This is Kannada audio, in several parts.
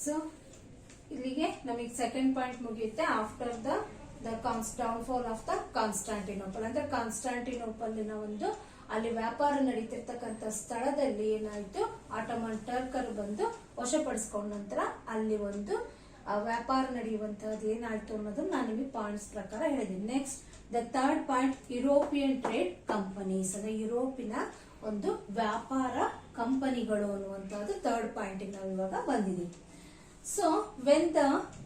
ಸೊ ಇಲ್ಲಿಗೆ ನಮಗೆ ಸೆಕೆಂಡ್ ಪಾಯಿಂಟ್ ಮುಗಿಯುತ್ತೆ. After the downfall of the Constantinople ಅಂದ್ರೆ ಕಾನ್ಸ್ಟಾಂಟಿನೋಪಲ್ನ ಒಂದು ಅಲ್ಲಿ ವ್ಯಾಪಾರ ನಡೀತಿರ್ತಕ್ಕಂಥ ಸ್ಥಳದಲ್ಲಿ ಏನಾಯ್ತು, ಆಟೋಮನ್ ಟರ್ಕರ್ ಬಂದು ವಶಪಡಿಸ್ಕೊಂಡ ನಂತರ ಅಲ್ಲಿ ಒಂದು ವ್ಯಾಪಾರ ನಡೆಯುವಂತಹದ್ದು ಏನಾಯ್ತು ಅನ್ನೋದನ್ನ ನಾನು ನಿಮಗೆ ಪಾಯಿಂಟ್ಸ್ ಪ್ರಕಾರ ಹೇಳಿದ್ದೀನಿ. Next the third point, European trade companies ಅಂದ್ರೆ ಯುರೋಪಿನ ಒಂದು ವ್ಯಾಪಾರ ಕಂಪನಿಗಳು ಅನ್ನುವಂತಹದ್ದು ಥರ್ಡ್ ಪಾಯಿಂಟ್ ನಾವು ಇವಾಗ ಬಂದಿದ್ದೀವಿ. So when the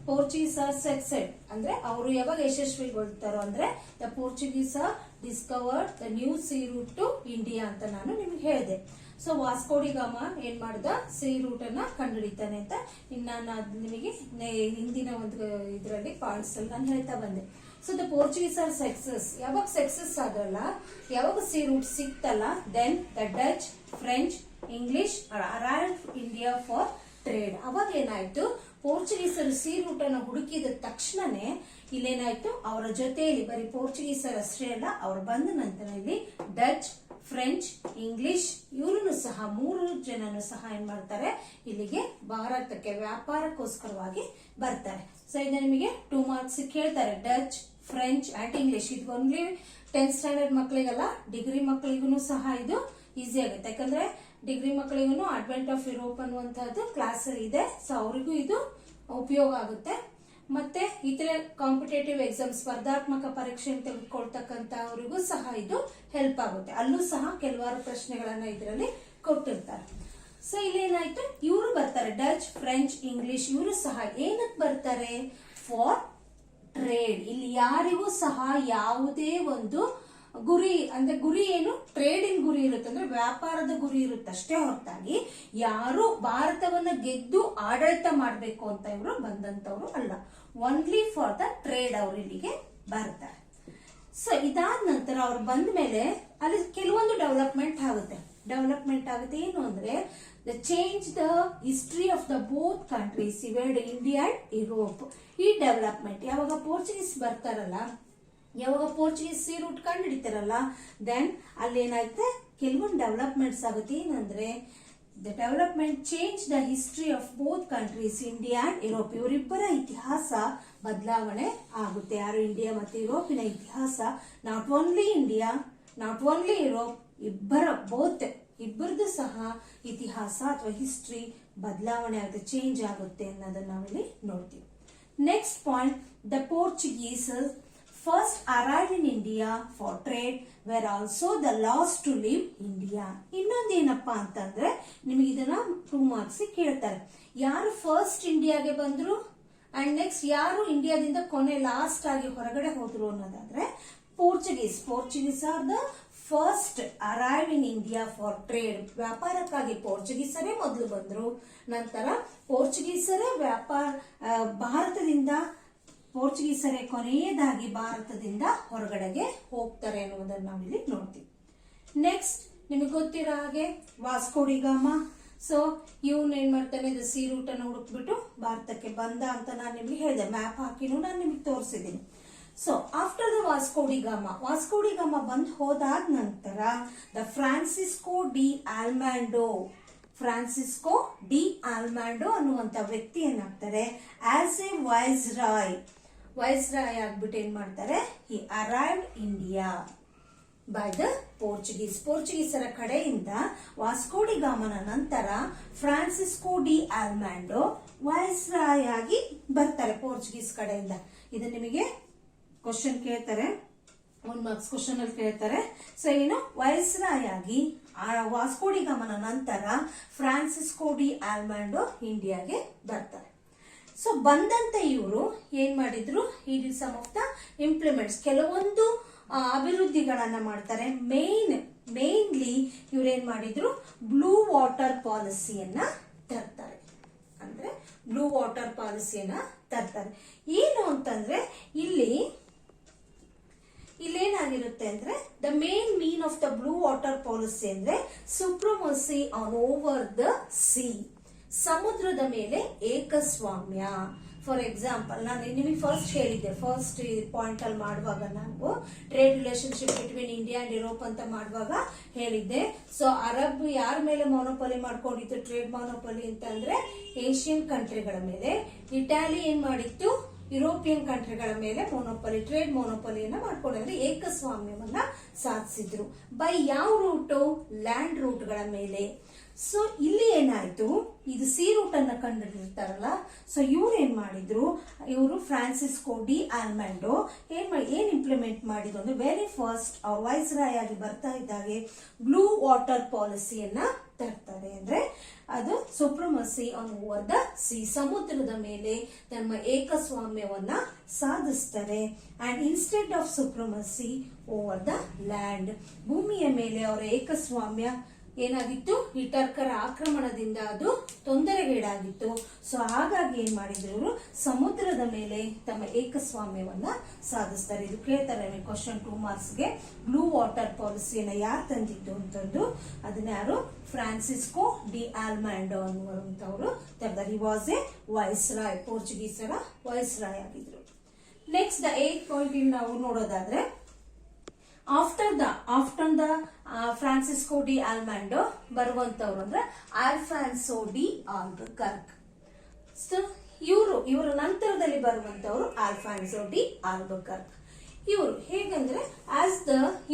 Portuguese are succeed ಅಂದ್ರೆ ಅವರು ಯಾವಾಗ ಯಶಸ್ವಿಗೊಳ್ತಾರೋ ಅಂದ್ರೆ the Portuguese are discovered the new sea route to India ಅಂತ ನಾನು ನಿಮ್ಗೆ ಹೇಳಿದೆ. ಸೊ ವಾಸ್ಕೋಡಿ ಗಾಮ ಏನ್ ಮಾಡ್ದ, ಸೀ ರೂಟ್ ಅನ್ನ ಕಂಡುಹಿಡಿತಾನೆ ಅಂತ ನಾನು ನಿಮಗೆ ಹಿಂದಿನ ಒಂದು ಇದರಲ್ಲಿ ಪಾಯಿಂಟ್ಸ್ ಅಲ್ಲಿ ನಾನು ಹೇಳ್ತಾ ಬಂದೆ. So the Portuguese are success, ಯಾವಾಗ ಸಕ್ಸಸ್ ಆಗಲ್ಲ, ಯಾವಾಗ ಸೀ ರೂಟ್ ಸಿಕ್ತಲ್ಲ, then the Dutch, French, English arrived India for trade. ಅವಾಗ ಏನಾಯ್ತು, ಪೋರ್ಚುಗೀಸರು ಸೀ ರೂಟ್ ಅನ್ನು ಹುಡುಕಿದ ತಕ್ಷಣನೇ ಇಲ್ಲೇನಾಯ್ತು, ಅವರ ಜೊತೆಯಲ್ಲಿ ಬರೀ ಪೋರ್ಚುಗೀಸರು ಅಷ್ಟೇ ಅಲ್ಲ, ಅವ್ರು ಬಂದ ನಂತರ ಇಲ್ಲಿ ಡಚ್, ಫ್ರೆಂಚ್, ಇಂಗ್ಲಿಷ್ ಇವರನ್ನು ಸಹ 3 ಜನನು ಸಹ ಏನ್ ಮಾಡ್ತಾರೆ, ಇಲ್ಲಿಗೆ ಭಾರತಕ್ಕೆ ವ್ಯಾಪಾರಕ್ಕೋಸ್ಕರವಾಗಿ ಬರ್ತಾರೆ. ಸೊ ಇದು ನಿಮಗೆ 2 ಮಾರ್ಕ್ಸ್ ಕೇಳ್ತಾರೆ. ಡಚ್, ಫ್ರೆಂಚ್ ಅಂಡ್ ಇಂಗ್ಲಿಷ್ ಇದು ಓನ್ಲಿ 10th ಸ್ಟ್ಯಾಂಡರ್ಡ್ ಮಕ್ಕಳಿಗಲ್ಲ, ಡಿಗ್ರಿ ಮಕ್ಕಳಿಗೂ ಸಹ ಇದು ಈಸಿ ಆಗುತ್ತೆ. ಯಾಕಂದ್ರೆ ಡಿಗ್ರಿ ಮಕ್ಕಳಿಗೂ ಅಡ್ವೆಂಟ್ ಆಫ್ ಯುರೋಪ್ ಅನ್ನುವಂತಹದ್ದು ಕ್ಲಾಸ್ ಇದೆ. ಸೊ ಅವರಿಗೂ ಇದು ಉಪಯೋಗ ಆಗುತ್ತೆ. ಮತ್ತೆ ಇತರ ಕಾಂಪಿಟೇಟಿವ್ ಎಕ್ಸಾಮ್ ಸ್ಪರ್ಧಾತ್ಮಕ ಪರೀಕ್ಷೆ ತೆಗೆದುಕೊಳ್ತಕ್ಕಂತ ಅವರಿಗೂ ಸಹ ಇದು ಹೆಲ್ಪ್ ಆಗುತ್ತೆ. ಅಲ್ಲೂ ಸಹ ಕೆಲವಾರು ಪ್ರಶ್ನೆಗಳನ್ನ ಇದರಲ್ಲಿ ಕೊಟ್ಟಿರ್ತಾರೆ. ಸೊ ಇಲ್ಲೇನಾಯ್ತು, ಇವರು ಬರ್ತಾರೆ, ಡಚ್, ಫ್ರೆಂಚ್, ಇಂಗ್ಲಿಷ್ ಇವರು ಸಹ ಏನಕ್ಕೆ ಬರ್ತಾರೆ, ಫಾರ್ ಟ್ರೇಡ್. ಇಲ್ಲಿ ಯಾರಿಗೂ ಸಹ ಯಾವುದೇ ಒಂದು ಗುರಿ ಅಂದ್ರೆ ಗುರಿ ಏನು, ಟ್ರೇಡಿಂಗ್ ಗುರಿ ಇರುತ್ತೆ ಅಂದ್ರೆ ವ್ಯಾಪಾರದ ಗುರಿ ಇರುತ್ತೆ ಅಷ್ಟೇ ಹೊರತಾಗಿ ಯಾರು ಭಾರತವನ್ನ ಗೆದ್ದು ಆಡಳಿತ ಮಾಡಬೇಕು ಅಂತ ಇವರು ಬಂದಂತವ್ರು ಅಲ್ಲ. ಓನ್ಲಿ ಫಾರ್ ದ ಟ್ರೇಡ್ ಅವರು ಇಲ್ಲಿಗೆ ಬರ್ತಾರೆ. ಸೊ ಇದಾದ ನಂತರ ಅವ್ರು ಬಂದ ಮೇಲೆ ಅಲ್ಲಿ ಕೆಲವೊಂದು ಡೆವಲಪ್ಮೆಂಟ್ ಆಗುತ್ತೆ. ಏನು ಅಂದ್ರೆ the change the history of the both countries ಇವೆರಡು ಇಂಡಿಯಾ ಅಂಡ್ ಯುರೋಪ್. ಈ ಡೆವಲಪ್ಮೆಂಟ್ ಯಾವಾಗ ಪೋರ್ಚುಗೀಸ್ ಬರ್ತಾರಲ್ಲ, ಯಾವಾಗ ಪೋರ್ಚುಗೀಸ್ ಸೀ ರೂಟ್ ಕಂಡು ಹಿಡಿತಾರಲ್ಲ, ದೆನ್ ಅಲ್ಲಿ ಏನಾಯ್ತು, ಕೆಲವೊಂದು ಡೆವಲಪ್ಮೆಂಟ್ಸ್ ಆಗುತ್ತೆ. ಏನಂದ್ರೆ the development change the history of both countries India and Europe. ಇವರಿಬ್ಬರ ಇತಿಹಾಸ ಬದಲಾವಣೆ ಆಗುತ್ತೆ. ಯಾರು, ಇಂಡಿಯಾ ಮತ್ತು ಯುರೋಪಿನ ಇತಿಹಾಸ, not only India not only Europe, ಇಬ್ಬರದು ಸಹ ಇತಿಹಾಸ ಅಥವಾ ಹಿಸ್ಟ್ರಿ ಬದಲಾವಣೆ ಆಗುತ್ತೆ, ಚೇಂಜ್ ಆಗುತ್ತೆ ಅನ್ನೋದನ್ನ ನಾವಿಲ್ಲಿ ನೋಡ್ತೀವಿ. Next point, the Portuguese first arrived in India for trade were also the last to leave India. ಇನ್ನೊಂದೇನಪ್ಪಾ ಅಂತಂದ್ರೆ ನಿಮಗೆ ಇದನ್ನ 2 ಮಾರ್ಕ್ಸ್ ಕೇಳ್ತಾರೆ. ಯಾರು ಫಸ್ಟ್ ಇಂಡಿಯಾಗೆ ಬಂದ್ರು ಅಂಡ್ ನೆಕ್ಸ್ಟ್ ಯಾರು ಇಂಡಿಯಾದಿಂದ ಕೊನೆ ಲಾಸ್ಟ್ ಆಗಿ ಹೊರಗಡೆ ಹೋದ್ರು ಅನ್ನೋದಾದ್ರೆ Portuguese are the first arrive in India for trade. ವ್ಯಾಪಾರಕ್ಕಾಗಿ ಪೋರ್ಚುಗೀಸರೇ ಮೊದಲು ಬಂದ್ರು, ನಂತರ ಪೋರ್ಚುಗೀಸರೇ ಪೋರ್ಚುಗೀಸರೇ ಕೊನೆಯದಾಗಿ ಭಾರತದಿಂದ ಹೊರಗಡೆಗೆ ಹೋಗ್ತಾರೆ ಅನ್ನುವುದನ್ನು ನಾವಿಲ್ಲಿ ನೋಡ್ತೀವಿ. ನೆಕ್ಸ್ಟ್ ನಿಮಗೆ ಗೊತ್ತಿರೋ ಹಾಗೆ ವಾಸ್ಕೋಡಿ ಗಾಮ. ಸೊ ಇವನ್ ಏನ್ ಮಾಡ್ತಾನೆ, ಸಿ ರೂಟ್ ಅನ್ನು ಹುಡುಕ್ಬಿಟ್ಟು ಭಾರತಕ್ಕೆ ಬಂದ ಅಂತ ನಾನು ನಿಮ್ಗೆ ಹೇಳಿದೆ, ಮ್ಯಾಪ್ ಹಾಕಿನೂ ನಾನು ನಿಮ್ಗೆ ತೋರಿಸಿದ್ದೀನಿ. ಸೊ ಆಫ್ಟರ್ ದ ವಾಸ್ಕೋಡಿ ಗಾಮ ಬಂದ್ ಹೋದಾದ ನಂತರ ದ ಫ್ರಾನ್ಸಿಸ್ಕೋ ಡಿ ಆಲ್ಮ್ಯಾಂಡೋ ಅನ್ನುವಂತ ವ್ಯಕ್ತಿ ಏನಾಗ್ತಾರೆ, ಆಸ್ ಎ ವೈಸ್ರಾಯ್ ಆಗ್ಬಿಟ್ಟು ಏನ್ ಮಾಡ್ತಾರೆ, ಹಿ ಅರೈವ್ಡ್ ಇಂಡಿಯಾ ಬೈ ದ ಪೋರ್ಚುಗೀಸರ ಕಡೆಯಿಂದ ವಾಸ್ಕೋಡಿ ಗಾಮನ ನಂತರ ಫ್ರಾನ್ಸಿಸ್ಕೋ ಡಿ ಆಲ್ಮ್ಯಾಂಡೋ ವೈಸ್ರಾಯ್ ಆಗಿ ಬರ್ತಾರೆ ಪೋರ್ಚುಗೀಸ್ ಕಡೆಯಿಂದ. ಇದು ನಿಮಗೆ ಕ್ವಶನ್ ಕೇಳ್ತಾರೆ, 1 ಮಾರ್ಕ್ಸ್ ಕ್ವಶನ್ ಅಲ್ಲಿ ಕೇಳ್ತಾರೆ. ಸೊ ಏನು, ವೈಸ್ರಾಯ್ ಆಗಿ ವಾಸ್ಕೋಡಿ ಗಾಮನ ನಂತರ ಫ್ರಾನ್ಸಿಸ್ಕೋ ಡಿ ಆಲ್ಮ್ಯಾಂಡೋ ಇಂಡಿಯಾಗೆ ಬರ್ತಾರೆ. ಸೊ ಬಂದಂತ ಇವರು ಏನ್ ಮಾಡಿದ್ರು, ಈ ಸಮ್ ಆಫ್ ದ ಇಂಪ್ಲಿಮೆಂಟ್ಸ್ ಕೆಲವೊಂದು ಅಭಿವೃದ್ಧಿಗಳನ್ನ ಮಾಡ್ತಾರೆ. ಮೇನ್ಲಿ ಇವ್ರೇನ್ ಮಾಡಿದ್ರು, ಬ್ಲೂ ವಾಟರ್ ಪಾಲಿಸಿಯನ್ನ ತರ್ತಾರೆ. ಏನು ಅಂತಂದ್ರೆ ಇಲ್ಲೇನಾಗಿರುತ್ತೆ ಅಂದ್ರೆ the main mean of the blue water policy ಅಂದ್ರೆ supremacy on over the sea, ಸಮುದ್ರದ ಮೇಲೆ ಏಕಸ್ವಾಮ್ಯ. ಫಾರ್ ಎಕ್ಸಾಂಪಲ್ ನಾನು ನಿಮಗೆ ಫಸ್ಟ್ ಹೇಳಿದ್ದೆ, ಫಸ್ಟ್ ಪಾಯಿಂಟ್ ಅಲ್ಲಿ ಮಾಡುವಾಗ ನಾವು trade relationship between India and Europe ಅಂತ ಮಾಡುವಾಗ ಹೇಳಿದ್ದೆ. ಸೊ ಅರಬ್ ಯಾರ ಮೇಲೆ ಮೊನೋಪಲಿ ಮಾಡ್ಕೊಂಡಿತ್ತು ಟ್ರೇಡ್ ಮೊನೋಪಲಿ ಅಂತ ಅಂದ್ರೆ ಏಷ್ಯನ್ ಕಂಟ್ರಿಗಳ ಮೇಲೆ. ಇಟಾಲಿ ಏನ್ ಮಾಡಿತ್ತು, ಯುರೋಪಿಯನ್ ಕಂಟ್ರಿಗಳ ಮೇಲೆ ಟ್ರೇಡ್ ಮೊನೋಪಲಿಯನ್ನ ಮಾಡ್ಕೊಂಡಿದ್ರೆ ಏಕಸ್ವಾಮ್ಯವನ್ನ ಸಾಧಿಸಿದ್ರು. ಬೈ ಯಾವ ರೂಟು, ಲ್ಯಾಂಡ್ ರೂಟ್ಗಳ ಮೇಲೆ. ಸೊ ಇಲ್ಲಿ ಏನಾಯ್ತು, ಇದು ಸಿ ರೂಟ್ ಅನ್ನ ಕಂಡುಹಿಡಿದಿರ್ತಾರಲ್ಲ, ಸೊ ಇವ್ರು ಏನ್ ಮಾಡಿದ್ರು, ಇವರು ಫ್ರಾನ್ಸಿಸ್ಕೋ ಡಿ ಆಲ್ಮ್ಯಾಂಡೋ ಏನ್ ಇಂಪ್ಲಿಮೆಂಟ್ ಮಾಡಿದ್ರು ಅಂದ್ರೆ ವೆರಿ ಫಸ್ಟ್ ಅವ್ರ ವೈಸ್ರಾಯ್ ಆಗಿ ಬರ್ತಾ ಇದ್ದಾಗೆ ಬ್ಲೂ ವಾಟರ್ ಪಾಲಿಸಿಯನ್ನ ತರ್ತಾರೆ. ಅಂದ್ರೆ ಅದು supremacy on over the sea, ಸಮುದ್ರದ ಮೇಲೆ ತಮ್ಮ ಏಕಸ್ವಾಮ್ಯವನ್ನ ಸಾಧಿಸ್ತಾರೆ. And instead of supremacy over the land, ಭೂಮಿಯ ಮೇಲೆ ಅವರ ಏಕಸ್ವಾಮ್ಯ ಏನಾಗಿತ್ತು, ಈ ಟರ್ಕರ ಆಕ್ರಮಣದಿಂದ ಅದು ತೊಂದರೆಗೀಡಾಗಿತ್ತು. ಸೊ ಹಾಗಾಗಿ ಏನ್ ಮಾಡಿದ್ರು ಇವರು ಸಮುದ್ರದ ಮೇಲೆ ತಮ್ಮ ಏಕಸ್ವಾಮ್ಯವನ್ನ ಸಾಧಿಸ್ತಾರೆ. ಇದು ಕೇಳ್ತಾರೆ ಕ್ವಶನ್ 2 ಮಾರ್ಕ್ಸ್ಗೆ. ಬ್ಲೂ ವಾಟರ್ ಪಾಲಿಸಿಯನ್ನ ಯಾರು ತಂದಿದ್ದು ಅಂತಂದು ಅದನ್ನ ಯಾರು, ಫ್ರಾನ್ಸಿಸ್ಕೋ ಡಿ ಆಲ್ಮ್ಯಾಂಡೋ ಅನ್ನುವಂತವರು ತಂದರು. ಹಿ ವಾಸ್ ಎ ವೈಸ್ರಾಯ್, ಪೋರ್ಚುಗೀಸರ ವೈಸ್ರಾಯ್ ಆಗಿದ್ರು. ನೆಕ್ಸ್ಟ್ ದ 8th ಪಾಯಿಂಟ್ ಇಲ್ಲಿ ನಾವು ನೋಡೋದಾದ್ರೆ, after the Francisco de Almeida ಬರುವಂತವ್ರು ಅಂದ್ರೆ ಆಲ್ಫಾನ್ಸೋ ಡಿ ಆಲ್ಬುಕರ್ಕ್. ಸೊ ಇವರ ನಂತರದಲ್ಲಿ ಬರುವಂತವ್ರು ಆಲ್ಫಾನ್ಸೋ ಡಿ ಆಲ್ಬುಕರ್ಕ್. ಇವರು ಹೇಗಂದ್ರೆ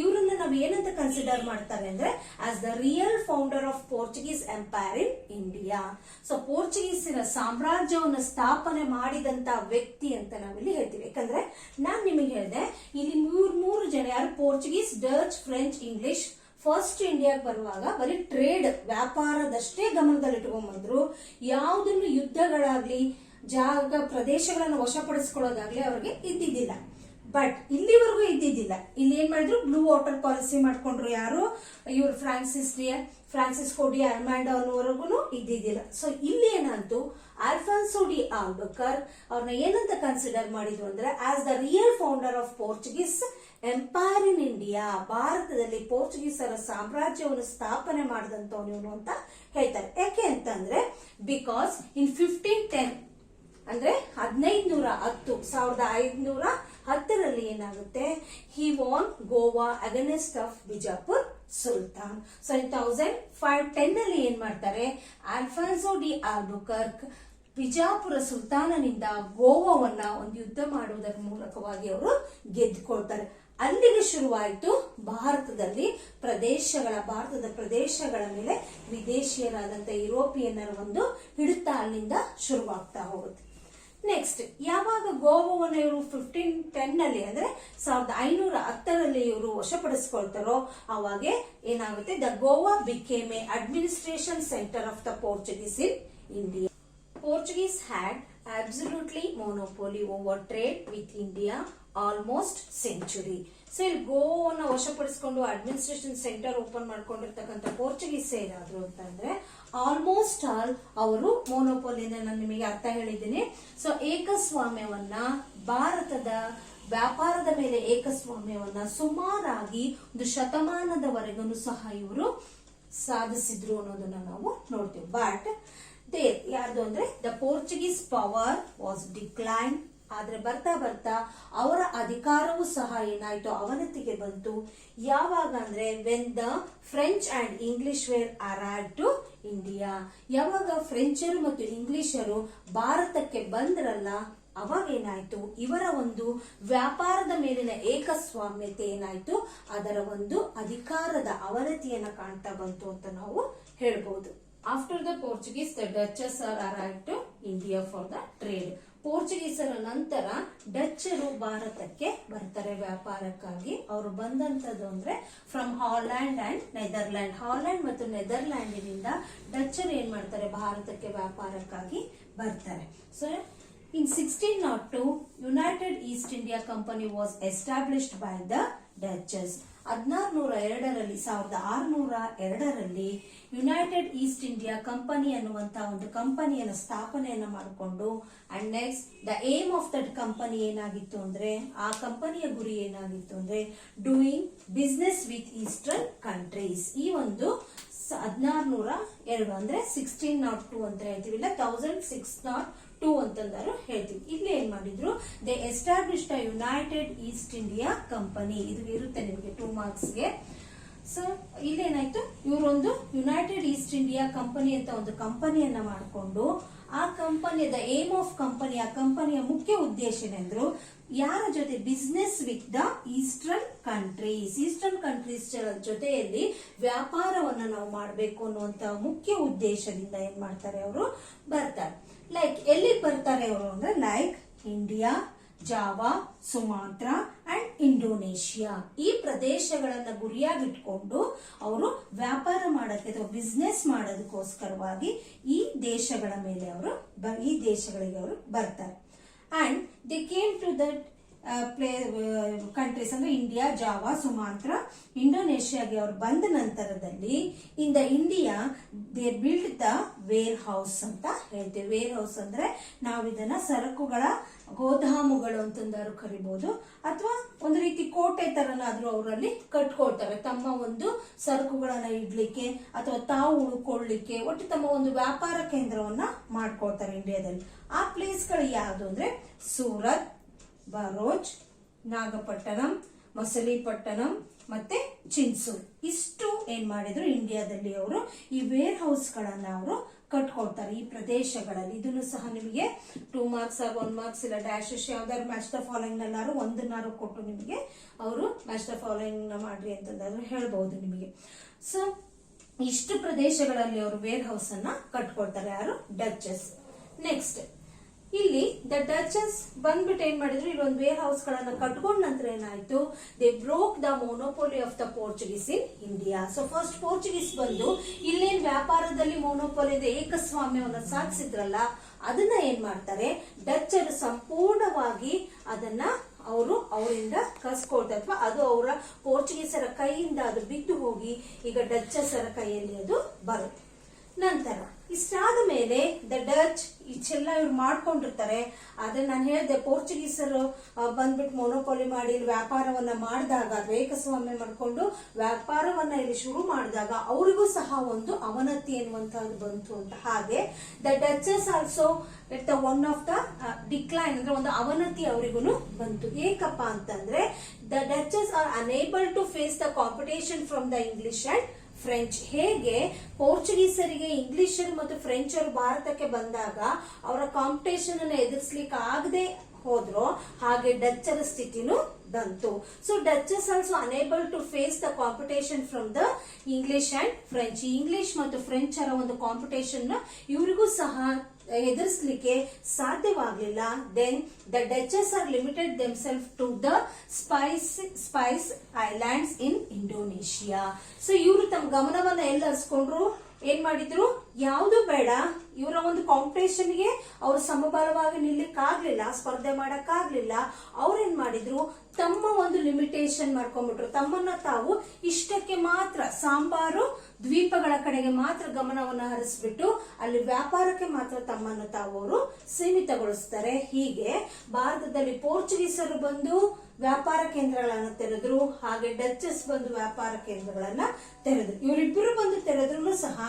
ಇವರನ್ನ ನಾವು ಏನಂತ ಕನ್ಸಿಡರ್ ಮಾಡ್ತಾರೆ ಅಂದ್ರೆ as the real founder of Portuguese empire in India. So ಪೋರ್ಚುಗೀಸಿನ ಸಾಮ್ರಾಜ್ಯವನ್ನು ಸ್ಥಾಪನೆ ಮಾಡಿದಂತ ವ್ಯಕ್ತಿ ಅಂತ ನಾವಿಲ್ಲಿ ಹೇಳ್ತೀವಿ. ಯಾಕಂದ್ರೆ ನಾನ್ ನಿಮಗೆ ಹೇಳಿದೆ ಇಲ್ಲಿ ಮೂರು ಜನ ಯಾರು, Portuguese, Dutch, French, English first ಇಂಡಿಯಾಗೆ ಬರುವಾಗ ಬರೀ ಟ್ರೇಡ್, ವ್ಯಾಪಾರದಷ್ಟೇ ಗಮನದಲ್ಲಿಟ್ಕೊಂಡ್ಬಂದ್ರು. ಯಾವುದನ್ನು ಯುದ್ಧಗಳಾಗ್ಲಿ ಪ್ರದೇಶಗಳನ್ನು ವಶಪಡಿಸ್ಕೊಳ್ಳೋದಾಗ್ಲಿ ಅವ್ರಿಗೆ ಇದ್ದಿದ್ದಿಲ್ಲ. ಬಟ್ ಇಲ್ಲಿವರೆಗೂ ಇದ್ದಿದ್ದಿಲ್ಲ. ಇಲ್ಲಿ ಏನ್ ಮಾಡಿದ್ರು, ಬ್ಲೂ ವಾಟರ್ ಪಾಲಿಸಿ ಮಾಡ್ಕೊಂಡ್ರು. ಯಾರು, ಇವರು ಫ್ರಾನ್ಸಿಸ್ಕೋ ಡಿ ಆಲ್ಮ್ಯಾಂಡೋ ಅನ್ನೋವರೆಗೂ ಇದ್ದಿದ್ದಿಲ್ಲ. ಸೊ ಇಲ್ಲಿ ಏನಂತೂ ಆಲ್ಫಾನ್ಸೋ ಡಿ ಆಲ್ಬುಕರ್ಕ್ ಅವ್ರನ್ನ ಏನಂತ ಕನ್ಸಿಡರ್ ಮಾಡಿದ್ರು ಅಂದ್ರೆ as the real founder of Portuguese empire in India, ಭಾರತದಲ್ಲಿ ಪೋರ್ಚುಗೀಸರ ಸಾಮ್ರಾಜ್ಯವನ್ನು ಸ್ಥಾಪನೆ ಮಾಡಿದಂತವನು ಅಂತ ಹೇಳ್ತಾರೆ. ಯಾಕೆ ಅಂತಂದ್ರೆ ಬಿಕಾಸ್ ಇನ್ 1510 ಅಂದ್ರೆ 1510 ಏನಾಗುತ್ತೆ, he won Goa against of Bijapur sultan. So 1510 ಏನ್ ಮಾಡ್ತಾರೆ, ಆಲ್ಫಾನ್ಸೋ ಡಿ ಆಲ್ಬುಕರ್ಕ್ ಬಿಜಾಪುರ ಸುಲ್ತಾನನಿಂದ ಗೋವಾವನ್ನ ಒಂದು ಯುದ್ಧ ಮಾಡುವುದರ ಮೂಲಕವಾಗಿ ಅವರು ಗೆದ್ದುಕೊಳ್ತಾರೆ. ಅಲ್ಲಿಗೆ ಶುರುವಾಯಿತು ಭಾರತದ ಪ್ರದೇಶಗಳ ಮೇಲೆ ವಿದೇಶಿಯರಾದಂತ ಯುರೋಪಿಯನ್ನರ ಒಂದು ಹಿಡಿತ ಅಲ್ಲಿಂದ ಶುರುವಾಗ್ತಾ ಹೋಗುತ್ತೆ. ನೆಕ್ಸ್ಟ್ ಯಾವಾಗ ಗೋವಾವನ್ನು ಇವರು 1510 ಅಂದ್ರೆ 1510 ಇವರು ವಶಪಡಿಸಿಕೊಳ್ತಾರೋ ಅವಾಗ ಏನಾಗುತ್ತೆ, the Goa became A administration centre of the Portuguese in India. Portuguese had absolutely monopoly over trade with India almost century. So ಇಲ್ಲಿ ಗೋವಾವನ್ನು ವಶಪಡಿಸಿಕೊಂಡು ಅಡ್ಮಿನಿಸ್ಟ್ರೇಷನ್ ಸೆಂಟರ್ ಓಪನ್ ಮಾಡ್ಕೊಂಡಿರ್ತಕ್ಕಂಥ ಪೋರ್ಚುಗೀಸ್ ಏನಾದ್ರು ಅಂತಂದ್ರೆ ಆಲ್ಮೋಸ್ಟ್ ಆಲ್ ಅವರು ಮೊನೋಪೋಲಿನ ನಾನು ನಿಮಗೆ ಅರ್ಥ ಹೇಳಿದ್ದೀನಿ. ಸೊ ಏಕಸ್ವಾಮ್ಯವನ್ನ, ಭಾರತದ ವ್ಯಾಪಾರದ ಮೇಲೆ ಏಕಸ್ವಾಮ್ಯವನ್ನ ಸುಮಾರಾಗಿ ಒಂದು ಶತಮಾನದವರೆಗೂ ಸಹ ಇವರು ಸಾಧಿಸಿದ್ರು ಅನ್ನೋದನ್ನ ನಾವು ನೋಡ್ತೀವಿ. ಬಟ್ ಯಾರ್ದು ಅಂದ್ರೆ the Portuguese power was decline. ಆದ್ರೆ ಬರ್ತಾ ಬರ್ತಾ ಅವರ ಅಧಿಕಾರವೂ ಸಹ ಏನಾಯ್ತು, ಅವನತಿಗೆ ಬಂತು. ಯಾವಾಗ ಅಂದ್ರೆ when the French and English were arrived to India, ಯಾವಾಗ ಫ್ರೆಂಚರು ಮತ್ತು ಇಂಗ್ಲಿಷರು ಭಾರತಕ್ಕೆ ಬಂದ್ರಲ್ಲ ಅವಾಗ ಏನಾಯ್ತು, ಇವರ ಒಂದು ವ್ಯಾಪಾರದ ಮೇಲಿನ ಏಕಸ್ವಾಮ್ಯತೆ ಏನಾಯ್ತು, ಅದರ ಒಂದು ಅಧಿಕಾರದ ಅವನತಿಯನ್ನ ಕಾಣ್ತಾ ಬಂತು ಅಂತ ನಾವು ಹೇಳ್ಬಹುದು. After the Portuguese, the Dutches are arrived to India for the trade. ಪೋರ್ಚುಗೀಸರ ನಂತರ ಡಚ್ಚರು ಭಾರತಕ್ಕೆ ಬರ್ತಾರೆ ವ್ಯಾಪಾರಕ್ಕಾಗಿ. ಅವರು ಬಂದಂತದ್ದು ಅಂದ್ರೆ from Holland and Netherland. Holland ಮತ್ತು ನೆದರ್ಲ್ಯಾಂಡಿನಿಂದ ಡಚ್ಚರು ಏನ್ ಮಾಡ್ತಾರೆ, ಭಾರತಕ್ಕೆ ವ್ಯಾಪಾರಕ್ಕಾಗಿ ಬರ್ತಾರೆ. So in 1602 United East India Company was established by the Dutches. 1602 United East India company ಅನ್ನುವಂತಹ ಒಂದು ಕಂಪನಿಯನ್ನು ಸ್ಥಾಪನೆಯನ್ನ ಮಾಡಿಕೊಂಡು and next the aim of that company ಏನಾಗಿತ್ತು ಅಂದ್ರೆ, ಆ ಕಂಪನಿಯ ಗುರಿ ಏನಾಗಿತ್ತು ಅಂದ್ರೆ doing business with eastern countries. ಈ ಒಂದು 1602 ಅಂದ್ರೆ 1602 ಅಂತ ಹೇಳ್ತೀವಿಲ್ಲ, 1602 ಟು ಅಂತಂದಾರು ಹೇಳ್ತೀವಿ. ಇಲ್ಲಿ ಏನ್ ಮಾಡಿದ್ರು, they established a United East India company. ಇದು ಇರುತ್ತೆ ನಿಮಗೆ 2 ಮಾರ್ಕ್ಸ್ಗೆ. ಸೊ ಇಲ್ಲೇನಾಯ್ತು, ಇವರೊಂದು ಯುನೈಟೆಡ್ ಈಸ್ಟ್ ಇಂಡಿಯಾ ಕಂಪನಿ ಅಂತ ಒಂದು ಕಂಪನಿಯನ್ನ ಮಾಡಿಕೊಂಡು, ಆ ಕಂಪನಿಯ ಏಮ್ ಆಫ್ ಕಂಪನಿ, ಆ ಕಂಪನಿಯ ಮುಖ್ಯ ಉದ್ದೇಶ ಏನೆಂದ್ರು, ಯಾರ ಜೊತೆ, business with the eastern countries, eastern countries ಜೊತೆಯಲ್ಲಿ ವ್ಯಾಪಾರವನ್ನ ನಾವು ಮಾಡಬೇಕು ಅನ್ನುವಂತ ಮುಖ್ಯ ಉದ್ದೇಶದಿಂದ ಏನ್ ಮಾಡ್ತಾರೆ, ಅವರು ಬರ್ತಾರೆ. ಲೈಕ್ ಎಲ್ಲಿ ಬರ್ತಾರೆ ಅವರು ಅಂದ್ರೆ, like India, Java, Sumatra and Indonesia, ಈ ಪ್ರದೇಶಗಳನ್ನ ಗುರಿಯಾಗಿಟ್ಕೊಂಡು ಅವರು ವ್ಯಾಪಾರ ಮಾಡಕ್ಕೆ ಅಥವಾ ಬಿಸ್ನೆಸ್ ಮಾಡೋದಕ್ಕೋಸ್ಕರವಾಗಿ ಈ ದೇಶಗಳ ಮೇಲೆ ಅವರು ಈ ದೇಶಗಳಿಗೆ ಅವರು ಬರ್ತಾರೆ. And they came to that countries ಅಂದ್ರೆ ಇಂಡಿಯಾ, ಜಾವಾ, ಸುಮಾತ್ರ, ಇಂಡೋನೇಷಿಯಾಗೆ ಅವರು ಬಂದ ನಂತರದಲ್ಲಿ in the India they build the warehouse ಅಂತ ಹೇಳ್ತೇವೆ. ವೇರ್ ಹೌಸ್ ಅಂದ್ರೆ ನಾವು ಇದನ್ನ ಸರಕುಗಳ ಗೋದಾಮುಗಳು ಅಂತಂದಾರು ಕರಿಬಹುದು, ಅಥವಾ ಒಂದು ರೀತಿ ಕೋಟೆ ತರನಾದ್ರೂ ಅವರಲ್ಲಿ ಕಟ್ಕೊಳ್ತಾರೆ, ತಮ್ಮ ಒಂದು ಸರಕುಗಳನ್ನ ಇಡ್ಲಿಕ್ಕೆ ಅಥವಾ ತಾವು ಉಳ್ಕೊಳ್ಳಿಕ್ಕೆ, ಒಟ್ಟು ತಮ್ಮ ಒಂದು ವ್ಯಾಪಾರ ಕೇಂದ್ರವನ್ನ ಮಾಡ್ಕೊಳ್ತಾರೆ ಇಂಡಿಯಾದಲ್ಲಿ. ಆ ಪ್ಲೇಸ್ಗಳು ಯಾವುದು ಅಂದ್ರೆ ಸೂರತ್, ಬರೋಚ್, ನಾಗಪಟ್ಟಣಂ, ಮಸಲಿಪಟ್ಟಣಂ ಮತ್ತೆ ಚಿನ್ಸೂರ್. ಇಷ್ಟು ಏನ್ ಮಾಡಿದ್ರು, ಇಂಡಿಯಾದಲ್ಲಿ ಅವರು ಈ ವೇರ್ ಹೌಸ್ ಗಳನ್ನ ಅವರು ಕಟ್ಕೊಳ್ತಾರೆ ಈ ಪ್ರದೇಶಗಳಲ್ಲಿ. ಇದನ್ನು ಸಹ ನಿಮಗೆ 2 ಮಾರ್ಕ್ಸ್ 1 ಮಾರ್ಕ್ಸ್ ಇಲ್ಲ ಡ್ಯಾಶಸ್ ಯಾವ್ದಾದ್ರು ಮ್ಯಾಚ್ ದ ಫಾಲೋಯಿಂಗ್ ನಲ್ಲಾರು ಒಂದನ್ನಾರು ಕೊಟ್ಟು ನಿಮಗೆ ಅವರು ಮ್ಯಾಚ್ ದ ಫಾಲೋಯಿಂಗ್ ಮಾಡ್ರಿ ಅಂತಂದ್ರೆ ಹೇಳ್ಬಹುದು ನಿಮಗೆ. ಸೊ ಇಷ್ಟು ಪ್ರದೇಶಗಳಲ್ಲಿ ಅವರು ವೇರ್ ಹೌಸ್ ಅನ್ನ ಕಟ್ಕೊಳ್ತಾರೆ, ಯಾರು, ಡಚಸ್. ನೆಕ್ಸ್ಟ್ ಇಲ್ಲಿ ದ ಡಚಸ್ ಬಂದ್ಬಿಟ್ಟು ಏನ್ ಮಾಡಿದ್ರು, ಇಲ್ಲೊಂದು ವೇರ್ ಹೌಸ್ ಗಳನ್ನ ಕಟ್ಕೊಂಡ ನಂತರ ಏನಾಯ್ತು, they broke the monopoly of the Portuguese in India. So first Portuguese ಬಂದು ಇಲ್ಲೇನ್ ವ್ಯಾಪಾರದಲ್ಲಿ ಮೊನೋಪೋಲಿ ಏಕಸ್ವಾಮ್ಯವನ್ನ ಸಾಧಿಸಿದ್ರಲ್ಲ, ಅದನ್ನ ಏನ್ ಮಾಡ್ತಾರೆ, ಡಚ್ಚರು ಸಂಪೂರ್ಣವಾಗಿ ಅದನ್ನ ಅವರು ಅವರಿಂದ ಕಸ್ಕೊಳ್ತಾರೆ, ಅಥವಾ ಅದು ಅವರ ಪೋರ್ಚುಗೀಸರ ಕೈಯಿಂದ ಅದು ಬಿದ್ದು ಹೋಗಿ ಈಗ ಡಚ್ಚಸರ ಕೈಯಲ್ಲಿ ಅದು ಬರುತ್ತೆ. ನಂತರ ಇಷ್ಟಾದ ಮೇಲೆ ದ ಡಚ್ ಇಷ್ಟೆಲ್ಲ ಇವ್ರು ಮಾಡ್ಕೊಂಡಿರ್ತಾರೆ. ಆದ್ರೆ ನಾನು ಹೇಳಿದೆ, ಪೋರ್ಚುಗೀಸರು ಬಂದ್ಬಿಟ್ಟು ಮೊನೋಪೋಲಿ ಮಾಡಿ ವ್ಯಾಪಾರವನ್ನ ಮಾಡಿದಾಗ, ಏಕಸ್ವಾಮ್ಯ ಮಾಡ್ಕೊಂಡು ವ್ಯಾಪಾರವನ್ನ ಇಲ್ಲಿ ಶುರು ಮಾಡಿದಾಗ ಅವರಿಗೂ ಸಹ ಒಂದು ಅವನತಿ ಎನ್ನುವಂತಹದ್ದು ಬಂತು ಅಂತ. ಹಾಗೆ the Dutches also at the one of the decline ಅಂದ್ರೆ ಒಂದು ಅವನತಿ ಅವರಿಗೂ ಬಂತು. ಏಕಪ್ಪ ಅಂತಂದ್ರೆ, the Dutches are unable to face the competition from the English and French. ಹೇಗೆ ಪೋರ್ಚುಗೀಸರಿಗೆ ಇಂಗ್ಲಿಷರು ಮತ್ತು ಫ್ರೆಂಚರು ಭಾರತಕ್ಕೆ ಬಂದಾಗ ಅವರ ಕಾಂಪಿಟೇಷನ್ ಅನ್ನು ಎದುರಿಸಲಿಕ್ಕೆ ಆಗದೆ ಹೋದ್ರು, ಹಾಗೆ ಡಚ್ಚರ ಸ್ಥಿತಿನೂ ಬಂತು. So Dutches also unable to face the competition from the English and French. English ಮತ್ತು ಫ್ರೆಂಚರ ಒಂದು ಕಾಂಪಿಟೇಷನ್ ಇವರಿಗೂ ಸಹ ಎದುರಿಸಲಿಕ್ಕೆ ಸಾಧ್ಯವಾಗಲಿಲ್ಲ. Then the Dutches are limited themselves to the spice islands in Indonesia. So ಇವರು ತಮ್ಮ ಗಮನವನ್ನ ಎಲ್ಲ ಹರಿಸ್ಕೊಂಡ್ರು. ಏನ್ ಮಾಡಿದ್ರು, ಯಾವುದು ಬೇಡ, ಇವರ ಒಂದು ಕಾಂಪಿಟೇಷನ್ಗೆ ಅವರು ಸಮಬಲವಾಗಿ ನಿಲ್ಲಕ್ಕಾಗ್ಲಿಲ್ಲ, ಸ್ಪರ್ಧೆ ಮಾಡಕ್ಕಾಗ್ಲಿಲ್ಲ. ಅವ್ರೇನ್ ಮಾಡಿದ್ರು, ತಮ್ಮ ಒಂದು ಲಿಮಿಟೇಷನ್ ಮಾಡ್ಕೊಂಡ್ಬಿಟ್ರು. ತಮ್ಮನ್ನ ತಾವು ಇಷ್ಟಕ್ಕೆ ಮಾತ್ರ, ಸಾಂಬಾರು ದ್ವೀಪಗಳ ಕಡೆಗೆ ಮಾತ್ರ ಗಮನವನ್ನ ಹರಿಸ್ಬಿಟ್ಟು ಅಲ್ಲಿ ವ್ಯಾಪಾರಕ್ಕೆ ಮಾತ್ರ ತಮ್ಮನ್ನು ತಾವು ಅವರು ಸೀಮಿತಗೊಳಿಸ್ತಾರೆ. ಹೀಗೆ ಭಾರತದಲ್ಲಿ ಪೋರ್ಚುಗೀಸರು ಬಂದು ವ್ಯಾಪಾರ ಕೇಂದ್ರಗಳನ್ನ ತೆರೆದ್ರು, ಹಾಗೆ ಡಚಸ್ ಬಂದು ವ್ಯಾಪಾರ ಕೇಂದ್ರಗಳನ್ನ ತೆರೆದ್ರು. ಇವರಿಬ್ಬರು ಬಂದು ತೆರೆದ್ರು ಸಹ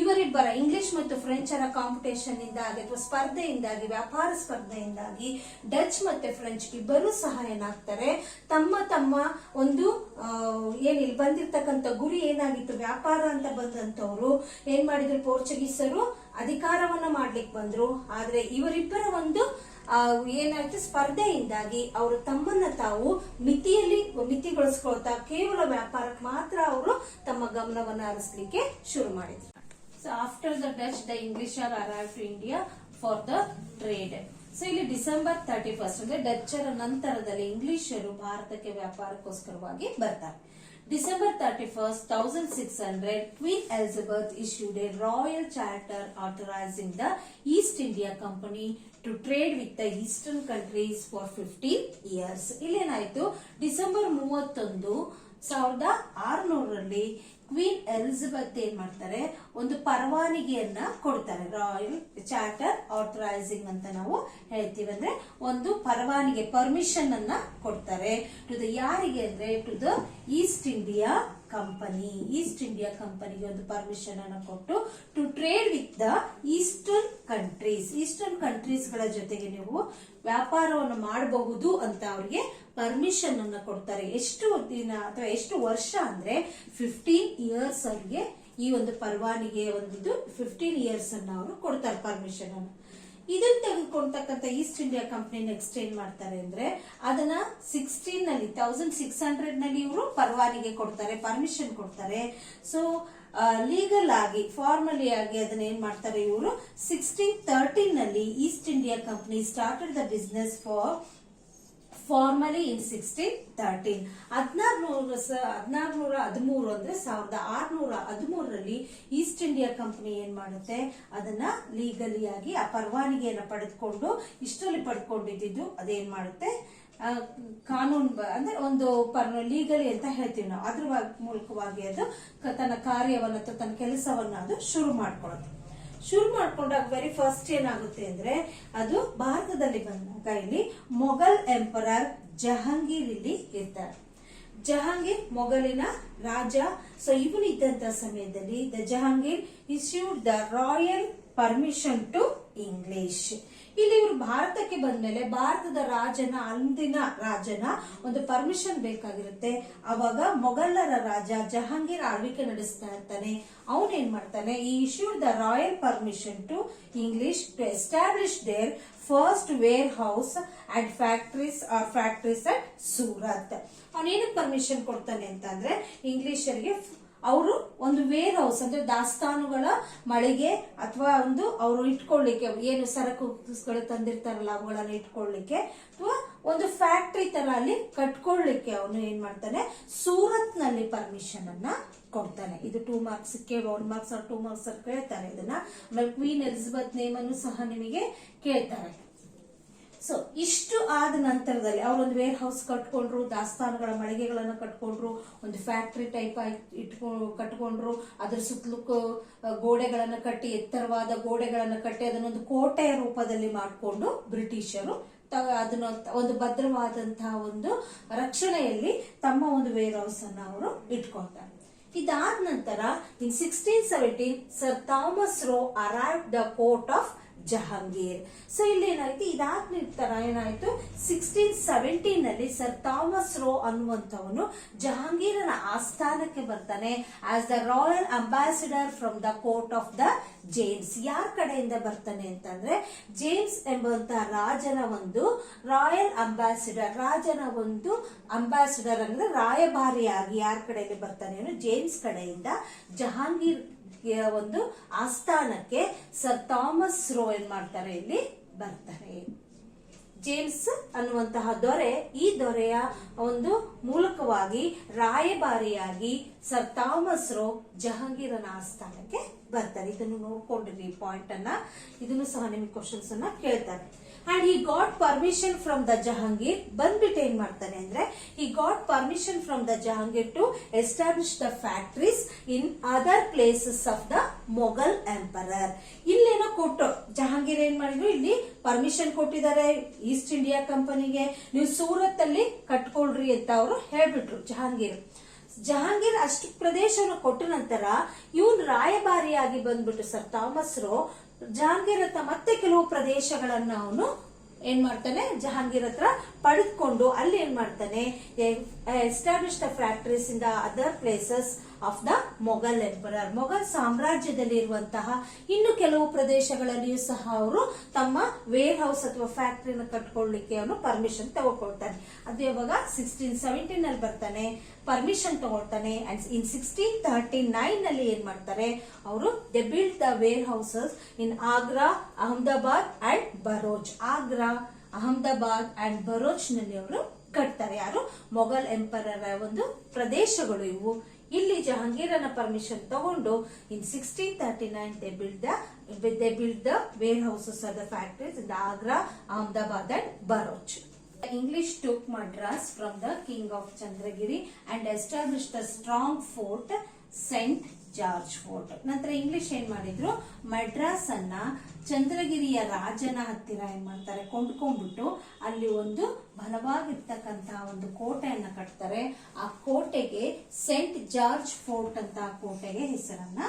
ಇವರಿಬ್ಬರ ಇಂಗ್ಲಿಷ್ ಮತ್ತು ಫ್ರೆಂಚರ ಕಾಂಪಿಟೇಷನ್ ಇಂದಾಗಿ ಅಥವಾ ಸ್ಪರ್ಧೆಯಿಂದಾಗಿ, ವ್ಯಾಪಾರ ಸ್ಪರ್ಧೆಯಿಂದಾಗಿ ಡಚ್ ಮತ್ತೆ ಫ್ರೆಂಚ್ ಇಬ್ಬರು ಸಹ ಏನಾಗ್ತಾರೆ, ತಮ್ಮ ತಮ್ಮ ಒಂದು ಏನಿಲ್ಲಿ ಬಂದಿರ್ತಕ್ಕಂಥ ಗುರಿ ಏನಾಗಿತ್ತು, ವ್ಯಾಪಾರ ಅಂತ ಬಂದಂತವ್ರು ಏನ್ ಮಾಡಿದ್ರು, ಪೋರ್ಚುಗೀಸರು ಅಧಿಕಾರವನ್ನ ಮಾಡ್ಲಿಕ್ಕೆ ಬಂದ್ರು. ಆದ್ರೆ ಇವರಿಬ್ಬರ ಒಂದು ಏನಾಯ್ತು, ಸ್ಪರ್ಧೆಯಿಂದಾಗಿ ಅವರು ತಮ್ಮನ್ನ ತಾವು ಮಿತಿಗೊಳಿಸ್ಕೊಳ್ತಾ ಕೇವಲ ವ್ಯಾಪಾರಕ್ಕೆ ಮಾತ್ರ ಅವರು ತಮ್ಮ ಗಮನವನ್ನ ಹರಿಸಲಿಕ್ಕೆ ಶುರು ಮಾಡಿದ್ರು. So after the Dutch the English are arrive to India for the trade. So ಇಲ್ಲಿ ಡಿಸೆಂಬರ್ 31 ಅಂದ್ರೆ ಡಚ್ಚರ ನಂತರದಲ್ಲಿ ಇಂಗ್ಲಿಷರು ಭಾರತಕ್ಕೆ ವ್ಯಾಪಾರಕ್ಕೋಸ್ಕರವಾಗಿ ಬರ್ತಾರೆ. December 31st, 1600, Queen Elizabeth issued a royal charter authorizing the East India Company to trade with the eastern countries for 15 years. ಇಲ್ಲೇನಾಯ್ತು, ಡಿಸೆಂಬರ್ 31, 1600ರಲ್ಲಿ ಕ್ವೀನ್ ಎಲಿಜಬೆತ್ ಏನ್ ಮಾಡ್ತಾರೆ, ಒಂದು ಪರವಾನಗಿಯನ್ನ ಕೊಡ್ತಾರೆ. ರಾಯಲ್ ಚಾರ್ಟರ್ ಆಥರೈಸಿಂಗ್ ಅಂತ ನಾವು ಹೇಳ್ತೀವಿ. ಅಂದ್ರೆ ಒಂದು ಪರವಾನಗಿ, ಪರ್ಮಿಷನ್ ಅನ್ನ ಕೊಡ್ತಾರೆ. ಟು ದ ಯಾರಿಗೆ ಅಂದ್ರೆ, to the East India company, East India ಕಂಪನಿಗೆ ಒಂದು ಪರ್ಮಿಷನ್ ಅನ್ನು ಕೊಟ್ಟು to trade with the eastern countries, eastern countries ಗಳ ಜೊತೆಗೆ ನೀವು ವ್ಯಾಪಾರವನ್ನು ಮಾಡಬಹುದು ಅಂತ ಅವರಿಗೆ ಪರ್ಮಿಷನ್ ಅನ್ನು ಕೊಡ್ತಾರೆ. ಎಷ್ಟು ದಿನ ಅಥವಾ ಎಷ್ಟು ವರ್ಷ ಅಂದ್ರೆ 15 ಇಯರ್ಸ್ ಅವರಿಗೆ ಈ ಒಂದು ಪರವಾನಿಗೆ ಒಂದು 15 ಇಯರ್ಸ್ ಅನ್ನ ಅವರು ಕೊಡ್ತಾರೆ ಪರ್ಮಿಷನ್ ಅನ್ನು. ಇದನ್ನ ತೆಗೆದುಕೊಳ್ತಕ್ಕಂಥ ಈಸ್ಟ್ ಇಂಡಿಯಾ ಕಂಪನಿ ನೆಕ್ಸ್ಟ್ ಏನ್ ಮಾಡ್ತಾರೆ ಅಂದ್ರೆ ಅದನ್ನ 1600 ನಲ್ಲಿ ಇವರು ಪರವಾನಿಗೆ ಕೊಡ್ತಾರೆ, ಪರ್ಮಿಷನ್ ಕೊಡ್ತಾರೆ. ಸೊ ಲೀಗಲ್ ಆಗಿ ಫಾರ್ಮಲಿ ಆಗಿ ಅದನ್ನ ಏನ್ ಮಾಡ್ತಾರೆ ಇವರು 1613 ನಲ್ಲಿ East India company started the business formally in 1613. 1613 ಅಂದ್ರೆ 1613ರಲ್ಲಿ ಈಸ್ಟ್ ಇಂಡಿಯಾ ಕಂಪನಿ ಏನ್ ಮಾಡುತ್ತೆ ಅದನ್ನ ಲೀಗಲಿ ಆಗಿ ಆ ಪರವಾನಿಗೆಯನ್ನ ಪಡೆದುಕೊಂಡು ಇಷ್ಟರಲ್ಲಿ ಪಡ್ಕೊಂಡಿದ್ದು ಅದೇನ್ ಮಾಡುತ್ತೆ ಕಾನೂನು ಅಂದ್ರೆ ಒಂದು ಲೀಗಲಿ ಅಂತ ಹೇಳ್ತೀವಿ ನಾವು, ಅದ್ರ ಮೂಲಕವಾಗಿ ಅದು ತನ್ನ ಕಾರ್ಯವನ್ನ ಅಥವಾ ತನ್ನ ಕೆಲಸವನ್ನ ಅದು ಶುರು ಮಾಡ್ಕೊಂಡಾಗ ವೆರಿ ಫಸ್ಟ್ ಏನಾಗುತ್ತೆ ಅಂದ್ರೆ ಅದು ಭಾರತದಲ್ಲಿ ಬಂದಾಗ ಇಲ್ಲಿ ಮೊಘಲ್ ಎಂಪರರ್ ಜಹಾಂಗೀರ್ ಇಲ್ಲಿ ಇರ್ತಾರೆ. ಜಹಾಂಗೀರ್ ಮೊಘಲಿನ ರಾಜ. ಸೊ ಇವನು ಇದ್ದಂತ ಸಮಯದಲ್ಲಿ the Jahangir issued the royal permission to English. ಇಲ್ಲಿ ಇವರು ಭಾರತಕ್ಕೆ ಬಂದ್ಮೇಲೆ ಭಾರತದ ಅಂದಿನ ರಾಜನ ಒಂದು ಪರ್ಮಿಷನ್ ಬೇಕಾಗಿರುತ್ತೆ. ಅವಾಗ ಮೊಘಲರ ರಾಜ ಜಹಾಂಗೀರ್ ಆಳ್ವಿಕೆ ನಡೆಸ್ತಾ ಇರ್ತಾನೆ. ಅವನೇನ್ ಮಾಡ್ತಾನೆ, ಈ issued the royal permission to English to establish their first warehouse and factories at Surat. ಅವನೇನು ಪರ್ಮಿಷನ್ ಕೊಡ್ತಾನೆ ಅಂತಂದ್ರೆ ಇಂಗ್ಲಿಷರಿಗೆ ಅವರು ಒಂದು ವೇರ್ ಹೌಸ್ ಅಂದ್ರೆ ದಾಸ್ತಾನುಗಳ ಮಳಿಗೆ ಅಥವಾ ಒಂದು ಅವರು ಇಟ್ಕೊಳ್ಳಿಕ್ಕೆ ಏನು ಸರಕುಗಳು ತಂದಿರ್ತಾರಲ್ಲ ಅವುಗಳನ್ನ ಇಟ್ಕೊಳ್ಳಿಕ್ಕೆ ಅಥವಾ ಒಂದು ಫ್ಯಾಕ್ಟರಿ ತರ ಅಲ್ಲಿ ಕಟ್ಕೊಳ್ಳಿಕ್ಕೆ ಅವನು ಏನ್ ಮಾಡ್ತಾನೆ ಸೂರತ್ ನಲ್ಲಿ ಪರ್ಮಿಷನ್ ಅನ್ನ ಕೊಡ್ತಾನೆ. ಇದು 2 ಮಾರ್ಕ್ಸ್ 1 ಮಾರ್ಕ್ಸ್ 2 ಮಾರ್ಕ್ಸ್ ಕೇಳ್ತಾರೆ ಇದನ್ನ. ಆಮೇಲೆ ಕ್ವೀನ್ ಎಲಿಜಬೆತ್ ನೇಮ್ ಅನ್ನು ಸಹ ನಿಮಗೆ ಕೇಳ್ತಾರೆ. ಸೊ ಇಷ್ಟು ಆದ ನಂತರದಲ್ಲಿ ಅವರೊಂದು ವೇರ್ ಹೌಸ್ ಕಟ್ಕೊಂಡ್ರು, ದಾಸ್ತಾನುಗಳ ಮಳಿಗೆಗಳನ್ನ ಕಟ್ಕೊಂಡ್ರು, ಒಂದು ಫ್ಯಾಕ್ಟರಿ ಟೈಪ್ ಕಟ್ಕೊಂಡ್ರು, ಅದ್ರ ಸುತ್ತಲೂ ಗೋಡೆಗಳನ್ನ ಕಟ್ಟಿ ಎತ್ತರವಾದ ಗೋಡೆಗಳನ್ನ ಕಟ್ಟಿ ಅದನ್ನೊಂದು ಕೋಟೆಯ ರೂಪದಲ್ಲಿ ಮಾಡಿಕೊಂಡು ಬ್ರಿಟಿಷರು ಅದನ್ನ ಒಂದು ಭದ್ರವಾದಂತಹ ಒಂದು ರಕ್ಷಣೆಯಲ್ಲಿ ತಮ್ಮ ಒಂದು ವೇರ್ ಹೌಸ್ ಅನ್ನ ಅವರು ಇಟ್ಕೊಳ್ತಾರೆ. ಇದಾದ ನಂತರ ಇನ್ 1617 sir Thomas rho arrived the court of Jahangir. So ಇಲ್ಲಿ ಏನಾಯ್ತು, ಇದಾದ ನಂತರ ಏನಾಯ್ತು 1617 ನಲ್ಲಿ ಸರ್ ಥಾಮಸ್ ರೋ ಅನ್ನುವಂಥವನು ಜಹಾಂಗೀರನ ಆಸ್ಥಾನಕ್ಕೆ ಬರ್ತಾನೆ as the royal ambassador from the court of the James. ಯಾರ ಕಡೆಯಿಂದ ಬರ್ತಾನೆ ಅಂತಂದ್ರೆ ಜೇಮ್ಸ್ ಎಂಬಂತಹ ರಾಜನ ಒಂದು ರಾಯಲ್ ಅಂಬಾಸಿಡರ್, ರಾಜನ ಒಂದು ಅಂಬಾಸಿಡರ್ ಅಂದ್ರೆ ರಾಯಭಾರಿಯಾಗಿ ಯಾರ ಕಡೆಯಲ್ಲಿ ಬರ್ತಾನೆ ಅಂದ್ರೆ ಜೇಮ್ಸ್ ಕಡೆಯಿಂದ ಜಹಾಂಗೀರ್ ಒಂದು ಆಸ್ಥಾನಕ್ಕೆ ಸರ್ ಥಾಮಸ್ ರೋ ಏನ್ ಮಾಡ್ತಾರೆ ಇಲ್ಲಿ ಬರ್ತಾರೆ. ಜೇಮ್ಸ್ ಅನ್ನುವಂತಹ ದೊರೆ, ಈ ದೊರೆಯ ಒಂದು ಮೂಲಕವಾಗಿ ರಾಯಭಾರಿಯಾಗಿ ಸರ್ ಥಾಮಸ್ ರೋ ಜಹಾಂಗೀರನ ಆಸ್ಥಾನಕ್ಕೆ ಬರ್ತಾರೆ. ಇದನ್ನು ನೋಡ್ಕೊಂಡಿರಿ ಪಾಯಿಂಟ್ ಅನ್ನ, ಇದನ್ನು ಸಹ ನಿಮ್ಗೆ ಕ್ವಶನ್ಸ್ ಅನ್ನ ಕೇಳ್ತಾರೆ. And he got permission from the Jahangir. ಬಂದ್ಬಿಟ್ಟು ಏನ್ ಮಾಡ್ತಾನೆ ಅಂದ್ರೆ he got permission from the Jahangir to establish the factories in other places of the Mughal emperor. ಇಲ್ಲೇನೋ ಕೊಟ್ಟು ಜಹಾಂಗೀರ್ ಏನ್ ಮಾಡಿದ್ರು, ಇಲ್ಲಿ ಪರ್ಮಿಷನ್ ಕೊಟ್ಟಿದ್ದಾರೆ ಈಸ್ಟ್ ಇಂಡಿಯಾ ಕಂಪನಿಗೆ, ನೀವು ಸೂರತ್ ಅಲ್ಲಿ ಕಟ್ಕೊಳ್ರಿ ಅಂತ ಅವರು ಹೇಳ್ಬಿಟ್ರು ಜಹಾಂಗೀರ್ ಅಷ್ಟು ಪ್ರದೇಶವನ್ನು ಕೊಟ್ಟ ನಂತರ ಇವನ್ ರಾಯಭಾರಿಯಾಗಿ ಬಂದ್ಬಿಟ್ಟು ಸರ್ ಥಾಮಸ್ ರೋ ಜಹಾಂಗೀರ್ ಹತ್ರ ಮತ್ತೆ ಕೆಲವು ಪ್ರದೇಶಗಳನ್ನ ಅವನು ಏನ್ ಮಾಡ್ತಾನೆ ಜಹಾಂಗೀರ್ ಹತ್ರ ಪಡೆದುಕೊಂಡು ಅಲ್ಲಿ ಏನ್ ಮಾಡ್ತಾನೆ establish the factories in the other places of the Mughal emperor. Mughal ಸಾಮ್ರಾಜ್ಯದಲ್ಲಿ ಇರುವಂತಹ ಇನ್ನು ಕೆಲವು ಪ್ರದೇಶಗಳಲ್ಲಿಯೂ ಸಹ ಅವರು ತಮ್ಮ ವೇರ್ ಹೌಸ್ ಅಥವಾ ಫ್ಯಾಕ್ಟರಿನ ಕಟ್ಕೊಳ್ಳಿಕ್ಕೆ ಅವನು ಪರ್ಮಿಷನ್ ತಗೊಳ್ತಾನೆ. ಅದು ಯಾವಾಗ 1617 ನಲ್ಲಿ ಬರ್ತಾನೆ, ಪರ್ಮಿಷನ್ ತಗೊಳ್ತಾನೆ. ಅಂಡ್ ಇನ್ 1639 ನಲ್ಲಿ ಏನ್ ಮಾಡ್ತಾರೆ ಅವರು they build the warehouses in Agra, Ahmedabad and Broach. Agra, Ahmedabad and Broach ನಲ್ಲಿ ಅವರು ಕಟ್ತಾರೆ. ಯಾರು ಮೊಘಲ್ ಎಂಪರರ್ ಒಂದು ಪ್ರದೇಶಗಳು ಇವು. ಇಲ್ಲಿ ಜಹಾಂಗೀರನ ಪರ್ಮಿಷನ್ ತಗೊಂಡು ಇನ್ 1639 they built the warehouses or the factories in Agra, Ahmedabad and Bharuch. The English took Madras from the king of Chandragiri and established a strong fort, St. George Fort. ನಂತರ ಇಂಗ್ಲಿಷ್ ಏನ್ ಮಾಡಿದ್ರು, ಮಡ್ರಾಸ್ ಅನ್ನ ಚಂದ್ರಗಿರಿಯ ರಾಜನ ಹತ್ತಿರ ಏನ್ ಮಾಡ್ತಾರೆ ಕೊಂಡ್ಕೊಂಡ್ಬಿಟ್ಟು ಅಲ್ಲಿ ಒಂದು ಬಲವಾಗಿರ್ತಕ್ಕಂತಹ ಒಂದು ಕೋಟೆಯನ್ನ ಕಟ್ತಾರೆ. ಆ ಕೋಟೆಗೆ ಸೆಂಟ್ ಜಾರ್ಜ್ ಫೋರ್ಟ್ ಅಂತ ಆ ಕೋಟೆಗೆ ಹೆಸರನ್ನ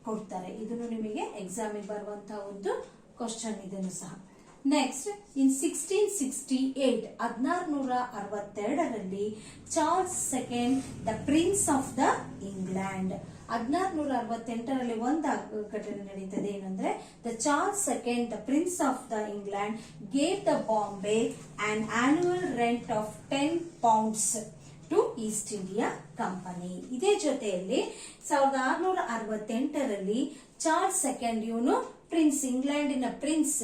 ಕೊಡ್ತಾರೆ. ಇದನ್ನು ನಿಮಗೆ ಎಕ್ಸಾಮಿಗೆ ಬರುವಂತಹ ಒಂದು ಕ್ವಶನ್ ಇದನ್ನು ಸಹ. ನೆಕ್ಸ್ಟ್ ಇನ್ 1668 1662ರಲ್ಲಿ Charles second the prince of the England 1668ರಲ್ಲಿ ಒಂದು ಘಟನೆ ನಡೀತದೆ. ಏನಂದ್ರೆ the Charles second the prince of the England gave the Bombay on annual rent of 10 pounds to East India company. ಇದೇ ಜೊತೆಯಲ್ಲಿ 1668ರಲ್ಲಿ ಚಾರ್ಲ್ಸ್ ಸೆಕೆಂಡ್ ಇವನು ಪ್ರಿನ್ಸ್, ಇಂಗ್ಲೆಂಡಿನ ಪ್ರಿನ್ಸ್,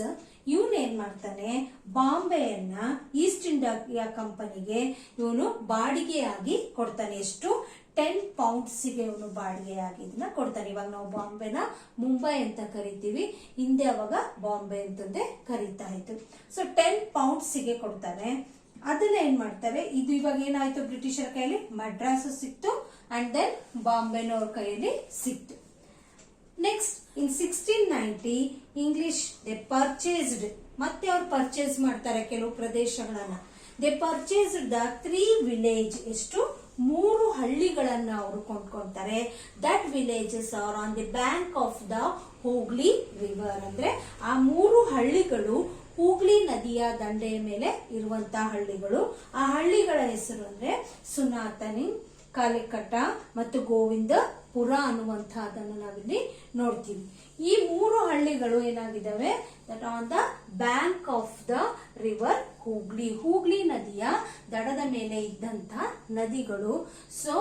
ಇವನು ಏನ್ ಮಾಡ್ತಾನೆ, ಬಾಂಬೆಯನ್ನ ಈಸ್ಟ್ ಇಂಡಿಯಾ ಕಂಪನಿಗೆ ಇವನು ಬಾಡಿಗೆಯಾಗಿ ಕೊಡ್ತಾನೆ. ಎಷ್ಟು? 10 pounds ಇವನು ಬಾಡಿಗೆಯಾಗಿ ಇದನ್ನ ಕೊಡ್ತಾನೆ. ಇವಾಗ ನಾವು ಬಾಂಬೆನ ಮುಂಬೈ ಅಂತ ಕರಿತೀವಿ, ಹಿಂದೆ ಅವಾಗ ಬಾಂಬೆ ಅಂತಂದೆ ಕರೀತಾ ಇತ್ತು. ಸೊ 10 pounds ಕೊಡ್ತಾನೆ. ಅದನ್ನ ಏನ್ ಮಾಡ್ತಾರೆ, ಇದು ಇವಾಗ ಏನಾಯ್ತು, ಬ್ರಿಟಿಷರ ಕೈಯಲ್ಲಿ ಮಡ್ರಾಸ್ ಸಿಕ್ತು ಅಂಡ್ ದೆನ್ ಬಾಂಬೆನವ್ರ ಕೈಯಲ್ಲಿ ಸಿಕ್ತು. Next in 1690 English they purchased, ಮತ್ತೆ ಅವ್ರು ಪರ್ಚೇಸ್ ಮಾಡ್ತಾರೆ ಕೆಲವು ಪ್ರದೇಶಗಳನ್ನ. ದೇ ಪರ್ಚೇಸ್ಡ್ ದ 3 ವಿಲೇಜ್, ಎಷ್ಟು? 3 ಹಳ್ಳಿಗಳನ್ನ ಅವರು ಕೊಂಡ್ಕೊಂತಾರೆ. That villages are on the bank of the Hooghly river. ಅಂದ್ರೆ ಆ 3 ಹಳ್ಳಿಗಳು ಹೂಗ್ಲಿ ನದಿಯ ದಂಡೆಯ ಮೇಲೆ ಇರುವಂತಹ ಹಳ್ಳಿಗಳು. ಆ ಹಳ್ಳಿಗಳ ಹೆಸರು ಅಂದ್ರೆ ಸುನಾತನಿ, ಕಾಲಿಕಟ ಮತ್ತು ಗೋವಿಂದಪುರ ಅನ್ನುವಂತಹದನ್ನು ನಾವಿಲ್ಲಿ ನೋಡ್ತೀವಿ. ಈ 3 ಹಳ್ಳಿಗಳು ಏನಾಗಿದ್ದಾವೆ, that on the bank of the river Hooghly, Hooghly ನದಿಯ ದಡದ ಮೇಲೆ ಇದ್ದಂತ ನದಿಗಳು. ಸೊ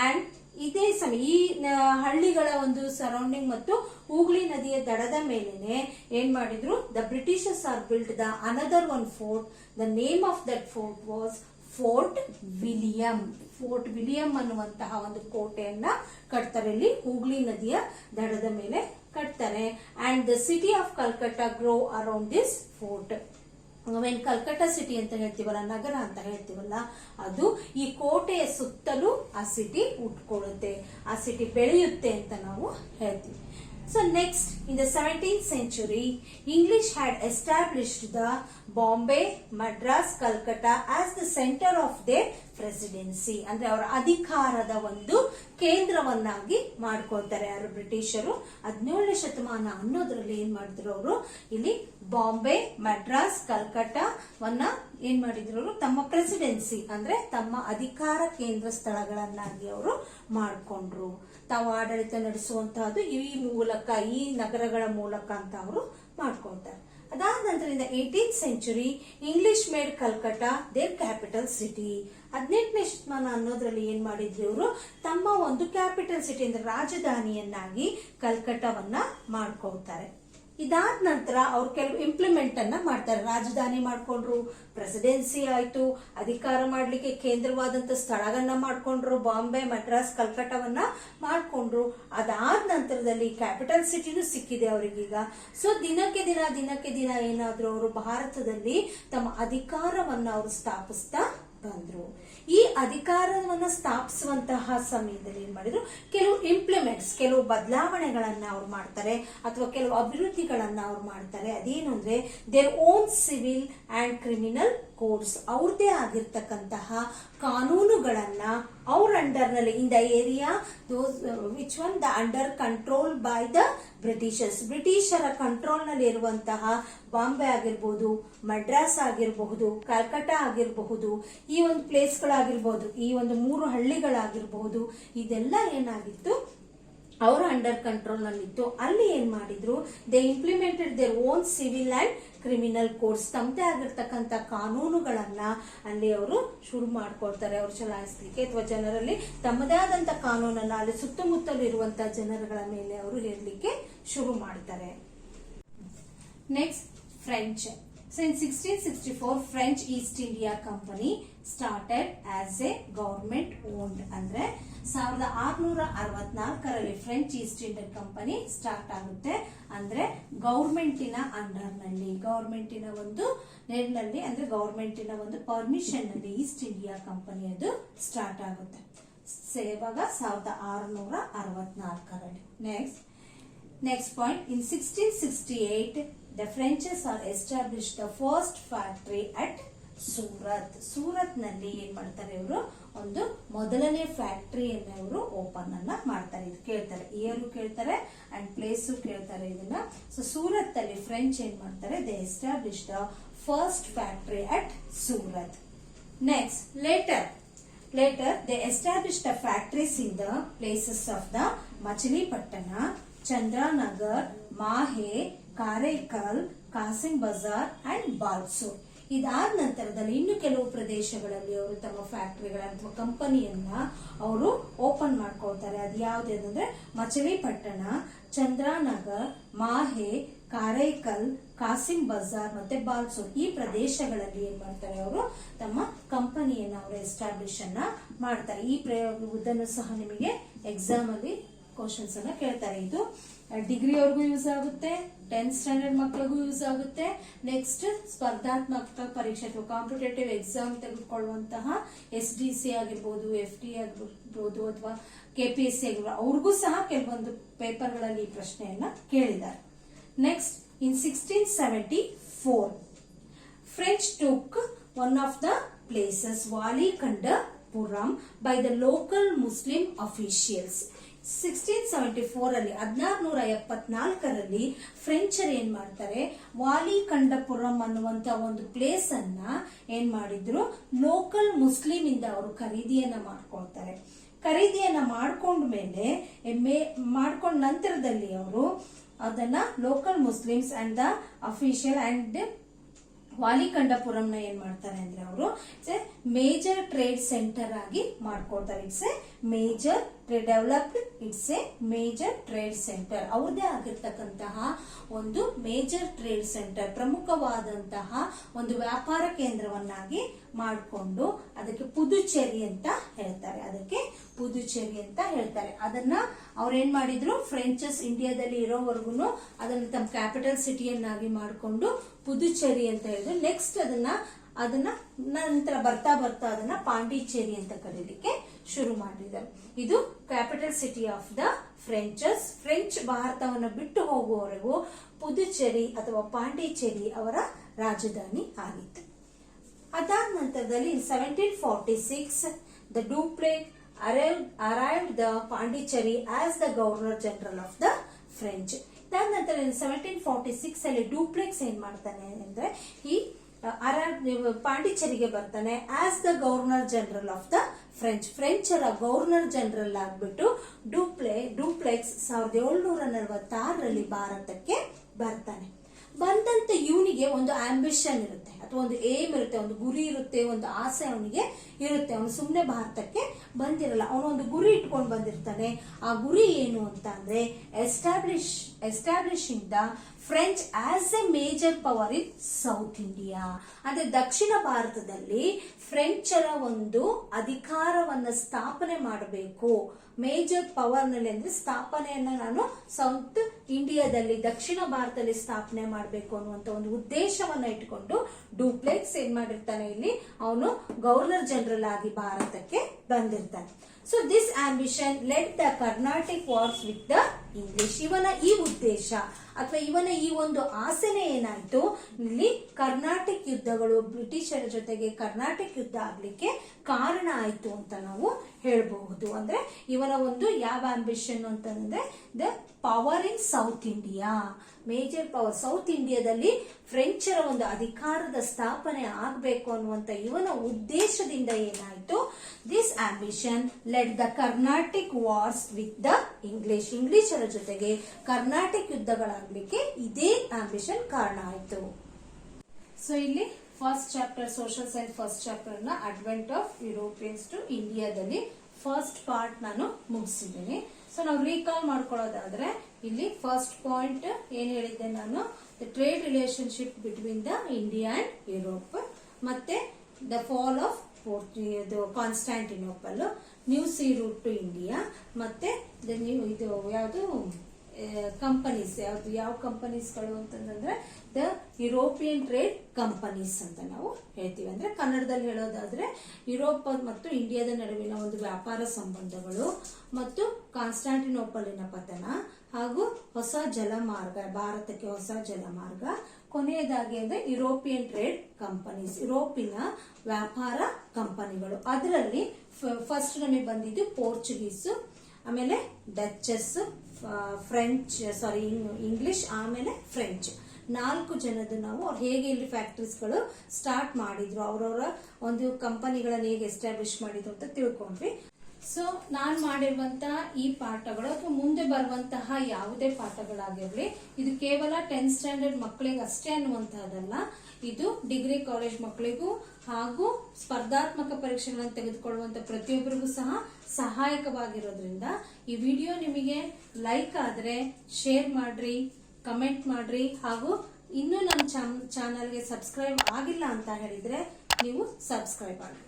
ಅಂಡ್ ಇದೇ ಸಮಯ ಈ ಹಳ್ಳಿಗಳ ಒಂದು ಸರೌಂಡಿಂಗ್ ಮತ್ತು ಹೂಗ್ಲಿ ನದಿಯ ದಡದ ಮೇಲೆನೆ ಏನ್ ಮಾಡಿದ್ರು, the Britishers R built the another one fort. The name of that fort was fort William. Fort William ಅನ್ನುವಂತಹ ಒಂದು ಕೋಟೆಯನ್ನ ಕಟ್ತಾರೆ. ಇಲ್ಲಿ ಹೂಗ್ಲಿ ನದಿಯ ದಡದ ಮೇಲೆ ಕಟ್ತಾರೆ. And the city of Calcutta grow around this fort. ನಾವೇನ್ ಕಲ್ಕಟ್ಟ ಸಿಟಿ ಅಂತ ಹೇಳ್ತೀವಲ್ಲ, ನಗರ ಅಂತ ಹೇಳ್ತೀವಲ್ಲ, ಅದು ಈ ಕೋಟೆಯ ಸುತ್ತಲೂ ಆ ಸಿಟಿ ಉಟ್ಕೊಳ್ಳುತ್ತೆ, ಆ ಸಿಟಿ ಬೆಳೆಯುತ್ತೆ ಅಂತ ನಾವು ಹೇಳ್ತೀವಿ. So next, in the 17th century, English had established the Bombay, Madras, Calcutta as the center of their presidency. ಅಂದ್ರೆ ಅವರ ಅಧಿಕಾರದ ಒಂದು ಕೇಂದ್ರವನ್ನಾಗಿ ಮಾಡ್ಕೊಳ್ತಾರೆ ಯಾರು, ಬ್ರಿಟಿಷರು. 17ನೇ ಶತಮಾನ ಅನ್ನೋದ್ರಲ್ಲಿ ಏನ್ ಮಾಡಿದ್ರು ಅವರು, ಇಲ್ಲಿ ಬಾಂಬೆ, ಮಡ್ರಾಸ್, ಕಲ್ಕಟ್ಟಾವನ್ನ ಏನ್ ಮಾಡಿದ್ರು ಅವರು ತಮ್ಮ ಪ್ರೆಸಿಡೆನ್ಸಿ ಅಂದ್ರೆ ತಮ್ಮ ಅಧಿಕಾರ ಕೇಂದ್ರ ಸ್ಥಳಗಳನ್ನಾಗಿ ಅವರು ಮಾಡ್ಕೊಂಡ್ರು. ತಾವು ಆಡಳಿತ ನಡೆಸುವಂತಹದ್ದು ಈ ಮೂಲಕ, ಈ ನಗರಗಳ ಮೂಲಕ ಅಂತ ಅವರು ಮಾಡ್ಕೊಳ್ತಾರೆ. ಅದಾದ ನಂತರದಿಂದ 18th century English made Calcutta their capital city. 18ನೇ ಶತಮಾನ ಅನ್ನೋದ್ರಲ್ಲಿ ಏನ್ ಮಾಡಿದ್ರು ಇವರು ತಮ್ಮ ಒಂದು ಕ್ಯಾಪಿಟಲ್ ಸಿಟಿ ಅಂದ್ರೆ ರಾಜಧಾನಿಯನ್ನಾಗಿ ಕಲ್ಕಟ್ಟವನ್ನ ಮಾಡ್ಕೊಳ್ತಾರೆ. ಇದಾದ ನಂತರ ಅವ್ರು ಕೆಲವು ಇಂಪ್ಲಿಮೆಂಟ್ ಅನ್ನ ಮಾಡ್ತಾರೆ. ರಾಜಧಾನಿ ಮಾಡ್ಕೊಂಡ್ರು, ಪ್ರೆಸಿಡೆನ್ಸಿ ಆಯ್ತು, ಅಧಿಕಾರ ಮಾಡ್ಲಿಕ್ಕೆ ಕೇಂದ್ರವಾದಂತ ಸ್ಥಳಗಳನ್ನ ಮಾಡ್ಕೊಂಡ್ರು, ಬಾಂಬೆ, ಮಡ್ರಾಸ್, ಕಲ್ಕಟ್ಟವನ್ನ ಮಾಡ್ಕೊಂಡ್ರು. ಅದಾದ ನಂತರದಲ್ಲಿ ಕ್ಯಾಪಿಟಲ್ ಸಿಟಿನೂ ಸಿಕ್ಕಿದೆ ಅವರಿಗೀಗ. ಸೊ ದಿನಕ್ಕೆ ದಿನ ಏನಾದ್ರು ಅವರು ಭಾರತದಲ್ಲಿ ತಮ್ಮ ಅಧಿಕಾರವನ್ನ ಅವರು ಸ್ಥಾಪಿಸ್ತಾ ಬಂದ್ರು. ಈ ಅಧಿಕಾರವನ್ನ ಸ್ಥಾಪಿಸುವಂತಹ ಸಮಯದಲ್ಲಿ ಏನ್ ಮಾಡಿದ್ರು, ಕೆಲವು ಇಂಪ್ಲಿಮೆಂಟ್ಸ್, ಕೆಲವು ಬದಲಾವಣೆಗಳನ್ನ ಅವ್ರು ಮಾಡ್ತಾರೆ ಅಥವಾ ಕೆಲವು ಅಭಿವೃದ್ಧಿಗಳನ್ನ ಅವ್ರು ಮಾಡ್ತಾರೆ. ಅದೇನು ಅಂದ್ರೆ their own civil and criminal codes, ಅವ್ರದೇ ಆಗಿರ್ತಕ್ಕಂತಹ ಕಾನೂನುಗಳನ್ನ ಅವ್ರ ಅಂಡರ್ ನಲ್ಲಿ, in the area those which on the under control by the Britishers, ಬ್ರಿಟಿಷರ ಕಂಟ್ರೋಲ್ ನಲ್ಲಿ ಇರುವಂತಹ ಬಾಂಬೆ ಆಗಿರ್ಬೋದು, ಮಡ್ರಾಸ್ ಆಗಿರಬಹುದು, ಕಲ್ಕಟ್ಟ ಆಗಿರಬಹುದು, ಈ ಒಂದು ಪ್ಲೇಸ್ ಗಳಾಗಿರ್ಬಹುದು, ಈ ಒಂದು 3 ಹಳ್ಳಿಗಳಾಗಿರಬಹುದು, ಇದೆಲ್ಲ ಏನಾಗಿತ್ತು ಅವರ ಅಂಡರ್ ಕಂಟ್ರೋಲ್ ನಲ್ಲಿತ್ತು. ಅಲ್ಲಿ ಏನ್ ಮಾಡಿದ್ರು, they implemented their own civil and criminal codes, ತಮ್ಮದೇ ಆಗಿರ್ತಕ್ಕಂಥ ಕಾನೂನುಗಳನ್ನ ಅಲ್ಲಿ ಅವರು ಶುರು ಮಾಡ್ಕೊಳ್ತಾರೆ ಅವ್ರು ಚಲಾಯಿಸ್ಲಿಕ್ಕೆ, ಅಥವಾ ಜನರಲ್ಲಿ ತಮ್ಮದೇ ಆದಂತ ಕಾನೂನನ್ನ ಅಲ್ಲಿ ಸುತ್ತಮುತ್ತಲು ಇರುವಂತಹ ಜನರುಗಳ ಮೇಲೆ ಅವರು ಹೇಳಲಿಕ್ಕೆ ಶುರು ಮಾಡ್ತಾರೆ. Next French. So in 1664 French East India Company started as a government owned. ಅಂದ್ರೆ 1664ರಲ್ಲಿ French East India company start ಆಗುತ್ತೆ. ಅಂದ್ರೆ ಗವರ್ಮೆಂಟಿನ ಅಂಡರ್ ನಲ್ಲಿ, ಗವರ್ಮೆಂಟಿನ ಒಂದು ನೆರಳಲ್ಲಿ, ಅಂದ್ರೆ ಗವರ್ಮೆಂಟಿನ ಒಂದು ಪರ್ಮಿಷನ್ ನಲ್ಲಿ ಈಸ್ಟ್ ಇಂಡಿಯಾ ಕಂಪನಿ ಅದು ಸ್ಟಾರ್ಟ್ ಆಗುತ್ತೆ. ಇವಾಗ 1664ರಲ್ಲಿ. Next point, in 1668 the French are established the first factory at Surat ನಲ್ಲಿ ಏನ್ ಮಾಡ್ತಾರೆ ಇವರು ಒಂದು ಮೊದಲನೇ ಫ್ಯಾಕ್ಟರಿಯನ್ನ ಇವರು ಓಪನ್ ಅನ್ನ ಮಾಡ್ತಾರೆ. ಇದು ಕೇಳ್ತಾರೆ, ಇಯರ್ ಕೇಳ್ತಾರೆ ಅಂಡ್ ಪ್ಲೇಸ್ ಕೇಳ್ತಾರೆ ಇದನ್ನ. ಸೊ ಸೂರತ್ ಅಲ್ಲಿ ಫ್ರೆಂಚ್ ಏನ್ ಮಾಡ್ತಾರೆ, they establish the first factory at Surat. Next later they established the factories in the places of the Machilipattana, Chandranagar, Mahe, Karaikal, Kasim Bazar and Balsur. ಇದಾದ ನಂತರದಲ್ಲಿ ಇನ್ನು ಕೆಲವು ಪ್ರದೇಶಗಳಲ್ಲಿ ಅವರು ತಮ್ಮ ಫ್ಯಾಕ್ಟರಿಗಳ ಅಥವಾ ಕಂಪನಿಯನ್ನ ಅವರು ಓಪನ್ ಮಾಡ್ಕೊಳ್ತಾರೆ. ಅದು ಯಾವ್ದಂದ್ರೆ ಮಚಲಿಪಟ್ಟಣ, ಚಂದ್ರಾನಗರ್, ಮಾಹೆ, ಕಾರೈಕಲ್, ಕಾಸಿಂ ಬಜಾರ್ ಮತ್ತೆ ಬಾಲ್ಸೂರ್ ಈ ಪ್ರದೇಶಗಳಲ್ಲಿ ಏನ್ ಮಾಡ್ತಾರೆ ಅವರು ತಮ್ಮ ಕಂಪನಿಯನ್ನ ಅವರು ಎಸ್ಟಾಬ್ಲಿಷ್ ಅನ್ನ ಮಾಡ್ತಾರೆ. ಈ ಪ್ರಯೋಗವನ್ನು ಸಹ ನಿಮಗೆ ಎಕ್ಸಾಮ್ ಅಲ್ಲಿ ಕ್ವಶನ್ಸ್ ಅನ್ನ ಕೇಳ್ತಾರೆ. ಇದು ಡಿಗ್ರಿ ಅವ್ರಿಗೂ ಯೂಸ್ ಆಗುತ್ತೆ, 10th ಸ್ಟ್ಯಾಂಡರ್ಡ್ ಮಕ್ಕಳಿಗೂ ಯೂಸ್ ಆಗುತ್ತೆ. ನೆಕ್ಸ್ಟ್ ಸ್ಪರ್ಧಾತ್ಮಕ ಪರೀಕ್ಷೆ ಅಥವಾ ಕಾಂಪಿಟೇಟಿವ್ ಎಕ್ಸಾಮ್ ತೆಗೆದುಕೊಳ್ಳುವಂತಹ SDC ಆಗಿರ್ಬೋದು, FD ಆಗಿರ್ಬೋದು ಅಥವಾ KPSC ಆಗಿರ್ಬೋದು, ಅವ್ರಿಗೂ ಸಹ ಕೆಲವೊಂದು ಪೇಪರ್ಗಳಲ್ಲಿ ಈ ಪ್ರಶ್ನೆಯನ್ನ ಕೇಳಿದ್ದಾರೆ. Next in 1674 French took one of the places Walikandapuram by the local Muslim officials. 1674 ಅಲ್ಲಿ 1674ರಲ್ಲಿ ಫ್ರೆಂಚರ್ ಏನ್ ಮಾಡ್ತಾರೆ, ವಾಲಿಕಂಡಪುರಂ ಅನ್ನುವಂತ ಒಂದು ಪ್ಲೇಸ್ ಅನ್ನ ಏನ್ ಮಾಡಿದ್ರು, ಲೋಕಲ್ ಮುಸ್ಲಿಂ ಇಂದ ಅವರು ಖರೀದಿಯನ್ನ ಮಾಡ್ಕೊಳ್ತಾರೆ. ಖರೀದಿಯನ್ನ ಮಾಡ್ಕೊಂಡ್ಮೇಲೆ ಮಾಡ್ಕೊಂಡ ನಂತರದಲ್ಲಿ ಅವರು ಅದನ್ನ local Muslims and the official and Valikondapuram ನ ಏನ್ ಮಾಡ್ತಾರೆ ಅಂದ್ರೆ ಅವರು ಮೇಜರ್ ಟ್ರೇಡ್ ಸೆಂಟರ್ ಆಗಿ ಮಾಡ್ಕೊಳ್ತಾರೆ. It's A major developed, it's A major trade centre. ಅವ್ರದೇ ಆಗಿರ್ತಕ್ಕಂತಹ ಒಂದು ಮೇಜರ್ ಟ್ರೇಡ್ ಸೆಂಟರ್, ಪ್ರಮುಖವಾದಂತಹ ಒಂದು ವ್ಯಾಪಾರ ಕೇಂದ್ರವನ್ನಾಗಿ ಮಾಡಿಕೊಂಡು ಅದಕ್ಕೆ ಪುದುಚೇರಿ ಅಂತ ಹೇಳ್ತಾರೆ. ಅದನ್ನ ಅವ್ರೇನ್ ಮಾಡಿದ್ರು, ಫ್ರೆಂಚಸ್ ಇಂಡಿಯಾದಲ್ಲಿ ಇರೋವರೆಗೂ ಅದನ್ನ ತಮ್ಮ ಕ್ಯಾಪಿಟಲ್ ಸಿಟಿಯನ್ನಾಗಿ ಮಾಡಿಕೊಂಡು ಪುದುಚೇರಿ ಅಂತ ಹೇಳಿದ್ರು. ನೆಕ್ಸ್ಟ್ ಅದನ್ನ ನಂತರ ಬರ್ತಾ ಅದನ್ನ ಪಾಂಡಿಚೇರಿ ಅಂತ ಕರೀಲಿಕ್ಕೆ ಶುರು ಮಾಡಿದ್ದಾರೆ. ಇದು capital city of the Frenches. French ಭಾರತವನ್ನು ಬಿಟ್ಟು ಹೋಗುವವರೆಗೂ ಪುದುಚೇರಿ ಅಥವಾ ಪಾಂಡಿಚೇರಿ ಅವರ ರಾಜಧಾನಿ ಆಗಿತ್ತು. ಅದಾದ ನಂತರದಲ್ಲಿ 1746 the Dupleix arrived the Pondicherry as the Governor General of the French. ಇದಾದ ನಂತರ 1746 ಅಲ್ಲಿ ಡೂಪ್ಲೆಕ್ಸ್ ಏನ್ ಮಾಡ್ತಾನೆ ಅಂದ್ರೆ ಪಾಂಡಿಚೇರಿಗೆ ಬರ್ತಾನೆ as the governor general of the ಫ್ರೆಂಚರ ಗವರ್ನರ್ ಜನರಲ್ ಆಗ್ಬಿಟ್ಟು ಡೂಪ್ಲೆಕ್ಸ್ 1746ರಲ್ಲಿ ಭಾರತಕ್ಕೆ ಬರ್ತಾನೆ. ಬಂದಂತೆ ಇವನಿಗೆ ಒಂದು ಆಂಬಿಷನ್ ಇರುತ್ತೆ ಅಥವಾ ಒಂದು ಏಮ್ ಇರುತ್ತೆ, ಒಂದು ಗುರಿ ಇರುತ್ತೆ, ಒಂದು ಆಸೆ ಅವನಿಗೆ ಇರುತ್ತೆ. ಅವನು ಸುಮ್ಮನೆ ಭಾರತಕ್ಕೆ ಬಂದಿರಲ್ಲ, ಅವನು ಒಂದು ಗುರಿ ಇಟ್ಕೊಂಡು ಬಂದಿರ್ತಾನೆ. ಆ ಗುರಿ ಏನು ಅಂತ ಅಂದ್ರೆ establishing the French as A major power in south India. ಅಂದ್ರೆ ದಕ್ಷಿಣ ಭಾರತದಲ್ಲಿ ಫ್ರೆಂಚರ ಒಂದು ಅಧಿಕಾರವನ್ನ ಸ್ಥಾಪನೆ ಮಾಡಬೇಕು. ಮೇಜರ್ ಪವರ್ ನಲ್ಲಿ ಅಂದ್ರೆ ಸ್ಥಾಪನೆಯನ್ನ ನಾನು ಸೌತ್ ಇಂಡಿಯಾದಲ್ಲಿ, ದಕ್ಷಿಣ ಭಾರತದಲ್ಲಿ ಸ್ಥಾಪನೆ ಮಾಡಬೇಕು ಅನ್ನುವಂತ ಒಂದು ಉದ್ದೇಶವನ್ನ ಇಟ್ಕೊಂಡು ಡೂಪ್ಲೆಕ್ಸ್ ಏನ್ ಮಾಡಿರ್ತಾನೆ, ಇಲ್ಲಿ ಅವನು ಗವರ್ನರ್ ಜನರಲ್ ಆಗಿ ಭಾರತಕ್ಕೆ ಬಂದಿರ್ತಾನೆ. So this ambition led the Carnatic wars with the English. ಇವನ ಈ ಉದ್ದೇಶ ಅಥವಾ ಇವನ ಈ ಒಂದು ಆಸೆನೆ ಏನಾಯ್ತು, ಇಲ್ಲಿ ಕರ್ನಾಟಿಕ್ ಯುದ್ಧಗಳು, ಬ್ರಿಟಿಷರ ಜೊತೆಗೆ ಕರ್ನಾಟಿಕ್ ಯುದ್ಧ ಆಗ್ಲಿಕ್ಕೆ ಕಾರಣ ಆಯ್ತು ಅಂತ ನಾವು ಹೇಳಬಹುದು. ಅಂದ್ರೆ ಇವನ ಒಂದು ಯಾವ ಆಂಬಿಷನ್ ಅಂತಂದ್ರೆ the power in south India, major power. South ಇಂಡಿಯಾದಲ್ಲಿ ಫ್ರೆಂಚರ ಒಂದು ಅಧಿಕಾರದ ಸ್ಥಾಪನೆ ಆಗಬೇಕು ಅನ್ನುವಂತ ಇವನ ಉದ್ದೇಶದಿಂದ ಏನಾಯ್ತು, this ambition led the Carnatic wars with the ಇಂಗ್ಲಿಷರ ಜೊತೆಗೆ ಕರ್ನಾಟಿಕ್ ಯುದ್ಧಗಳಾಗ್ಲಿಕ್ಕೆ ಇದೇ ಆಂಬಿಷನ್ ಕಾರಣ ಆಯ್ತು. ಸೊ ಇಲ್ಲಿ first chapter social science first chapter ನ ಅಡ್ವೆಂಟ್ ಆಫ್ ಯುರೋಪಿಯನ್ಸ್ ಟು ಇಂಡಿಯಾದಲ್ಲಿ ಫಸ್ಟ್ ಪಾರ್ಟ್ ನಾನು ಮುಗಿಸಿದ್ದೀನಿ. ಸೊ ನಾವು ರೀಕಾಲ್ ಮಾಡ್ಕೊಳ್ಳೋದಾದ್ರೆ ಇಲ್ಲಿ ಫಸ್ಟ್ ಪಾಯಿಂಟ್ ಏನ್ ಹೇಳಿದ್ದೆ ನಾನು, the trade relationship between the India and Europe, ಮತ್ತೆ the fall of Constantinople, new sea route to India, ಮತ್ತೆ ಇದು ಯಾವುದು ಕಂಪನೀಸ್ ಯಾವ್ದು ಯಾವ ಕಂಪನೀಸ್ಗಳು ಅಂತಂದ್ರೆ ದ ಯುರೋಪಿಯನ್ ಟ್ರೇಡ್ ಕಂಪನೀಸ್ ಅಂತ ನಾವು ಹೇಳ್ತೀವಿ. ಅಂದ್ರೆ ಕನ್ನಡದಲ್ಲಿ ಹೇಳೋದಾದ್ರೆ ಯುರೋಪ್ ಮತ್ತು ಇಂಡಿಯಾದ ನಡುವಿನ ಒಂದು ವ್ಯಾಪಾರ ಸಂಬಂಧಗಳು ಮತ್ತು ಕಾನ್ಸ್ಟಾಂಟಿನೋಪಲಿನ ಪತನ ಹಾಗೂ ಹೊಸ ಜಲಮಾರ್ಗ, ಭಾರತಕ್ಕೆ ಹೊಸ ಜಲಮಾರ್ಗ, ಕೊನೆಯದಾಗಿ ಅಂದ್ರೆ ಯುರೋಪಿಯನ್ ಟ್ರೇಡ್ ಕಂಪನೀಸ್, ಯುರೋಪಿನ ವ್ಯಾಪಾರ ಕಂಪನಿಗಳು. ಅದರಲ್ಲಿ ಫಸ್ಟ್ ನಮಗೆ ಬಂದಿದ್ದು ಪೋರ್ಚುಗೀಸ್, ಆಮೇಲೆ ಡಚಸ್, ಫ್ರೆಂಚ್, ಇಂಗ್ಲಿಷ್, ಆಮೇಲೆ ಫ್ರೆಂಚ್. 4 ಜನದ್ದು ನಾವು ಹೇಗೆ ಇಲ್ಲಿ ಫ್ಯಾಕ್ಟರೀಸ್ಗಳು ಸ್ಟಾರ್ಟ್ ಮಾಡಿದ್ರು, ಅವರವರ ಒಂದು ಕಂಪನಿಗಳನ್ನ ಹೇಗೆ ಎಸ್ಟಾಬ್ಲಿಷ್ ಮಾಡಿದ್ರು ಅಂತ ತಿಳ್ಕೊಂಡ್ವಿ. ಸೊ ನಾನ್ ಮಾಡಿರುವಂತಹ ಈ ಪಾಠಗಳು ಅಥವಾ ಮುಂದೆ ಬರುವಂತಹ ಯಾವುದೇ ಪಾಠಗಳಾಗಿರ್ಲಿ, ಇದು ಕೇವಲ 10th ಸ್ಟ್ಯಾಂಡರ್ಡ್ ಮಕ್ಕಳಿಗೆ ಅಷ್ಟೇ ಅನ್ನುವಂತಹದಲ್ಲ. ಇದು ಡಿಗ್ರಿ ಕಾಲೇಜ್ ಮಕ್ಕಳಿಗೂ ಹಾಗೂ ಸ್ಪರ್ಧಾತ್ಮಕ ಪರೀಕ್ಷೆಗಳನ್ನು ತೆಗೆದುಕೊಳ್ಳುವಂತ ಪ್ರತಿಯೊಬ್ಬರಿಗೂ ಸಹ ಸಹಾಯಕವಾಗಿರೋದ್ರಿಂದ ಈ ವಿಡಿಯೋ ನಿಮಗೆ ಲೈಕ್ ಆದ್ರೆ ಶೇರ್ ಮಾಡ್ರಿ, ಕಮೆಂಟ್ ಮಾಡ್ರಿ, ಹಾಗೂ ಇನ್ನೂ ನನ್ನ ಚಾನಲ್ಗೆ ಸಬ್ಸ್ಕ್ರೈಬ್ ಆಗಿಲ್ಲ ಅಂತ ಹೇಳಿದ್ರೆ ನೀವು ಸಬ್ಸ್ಕ್ರೈಬ್ ಮಾಡಿ.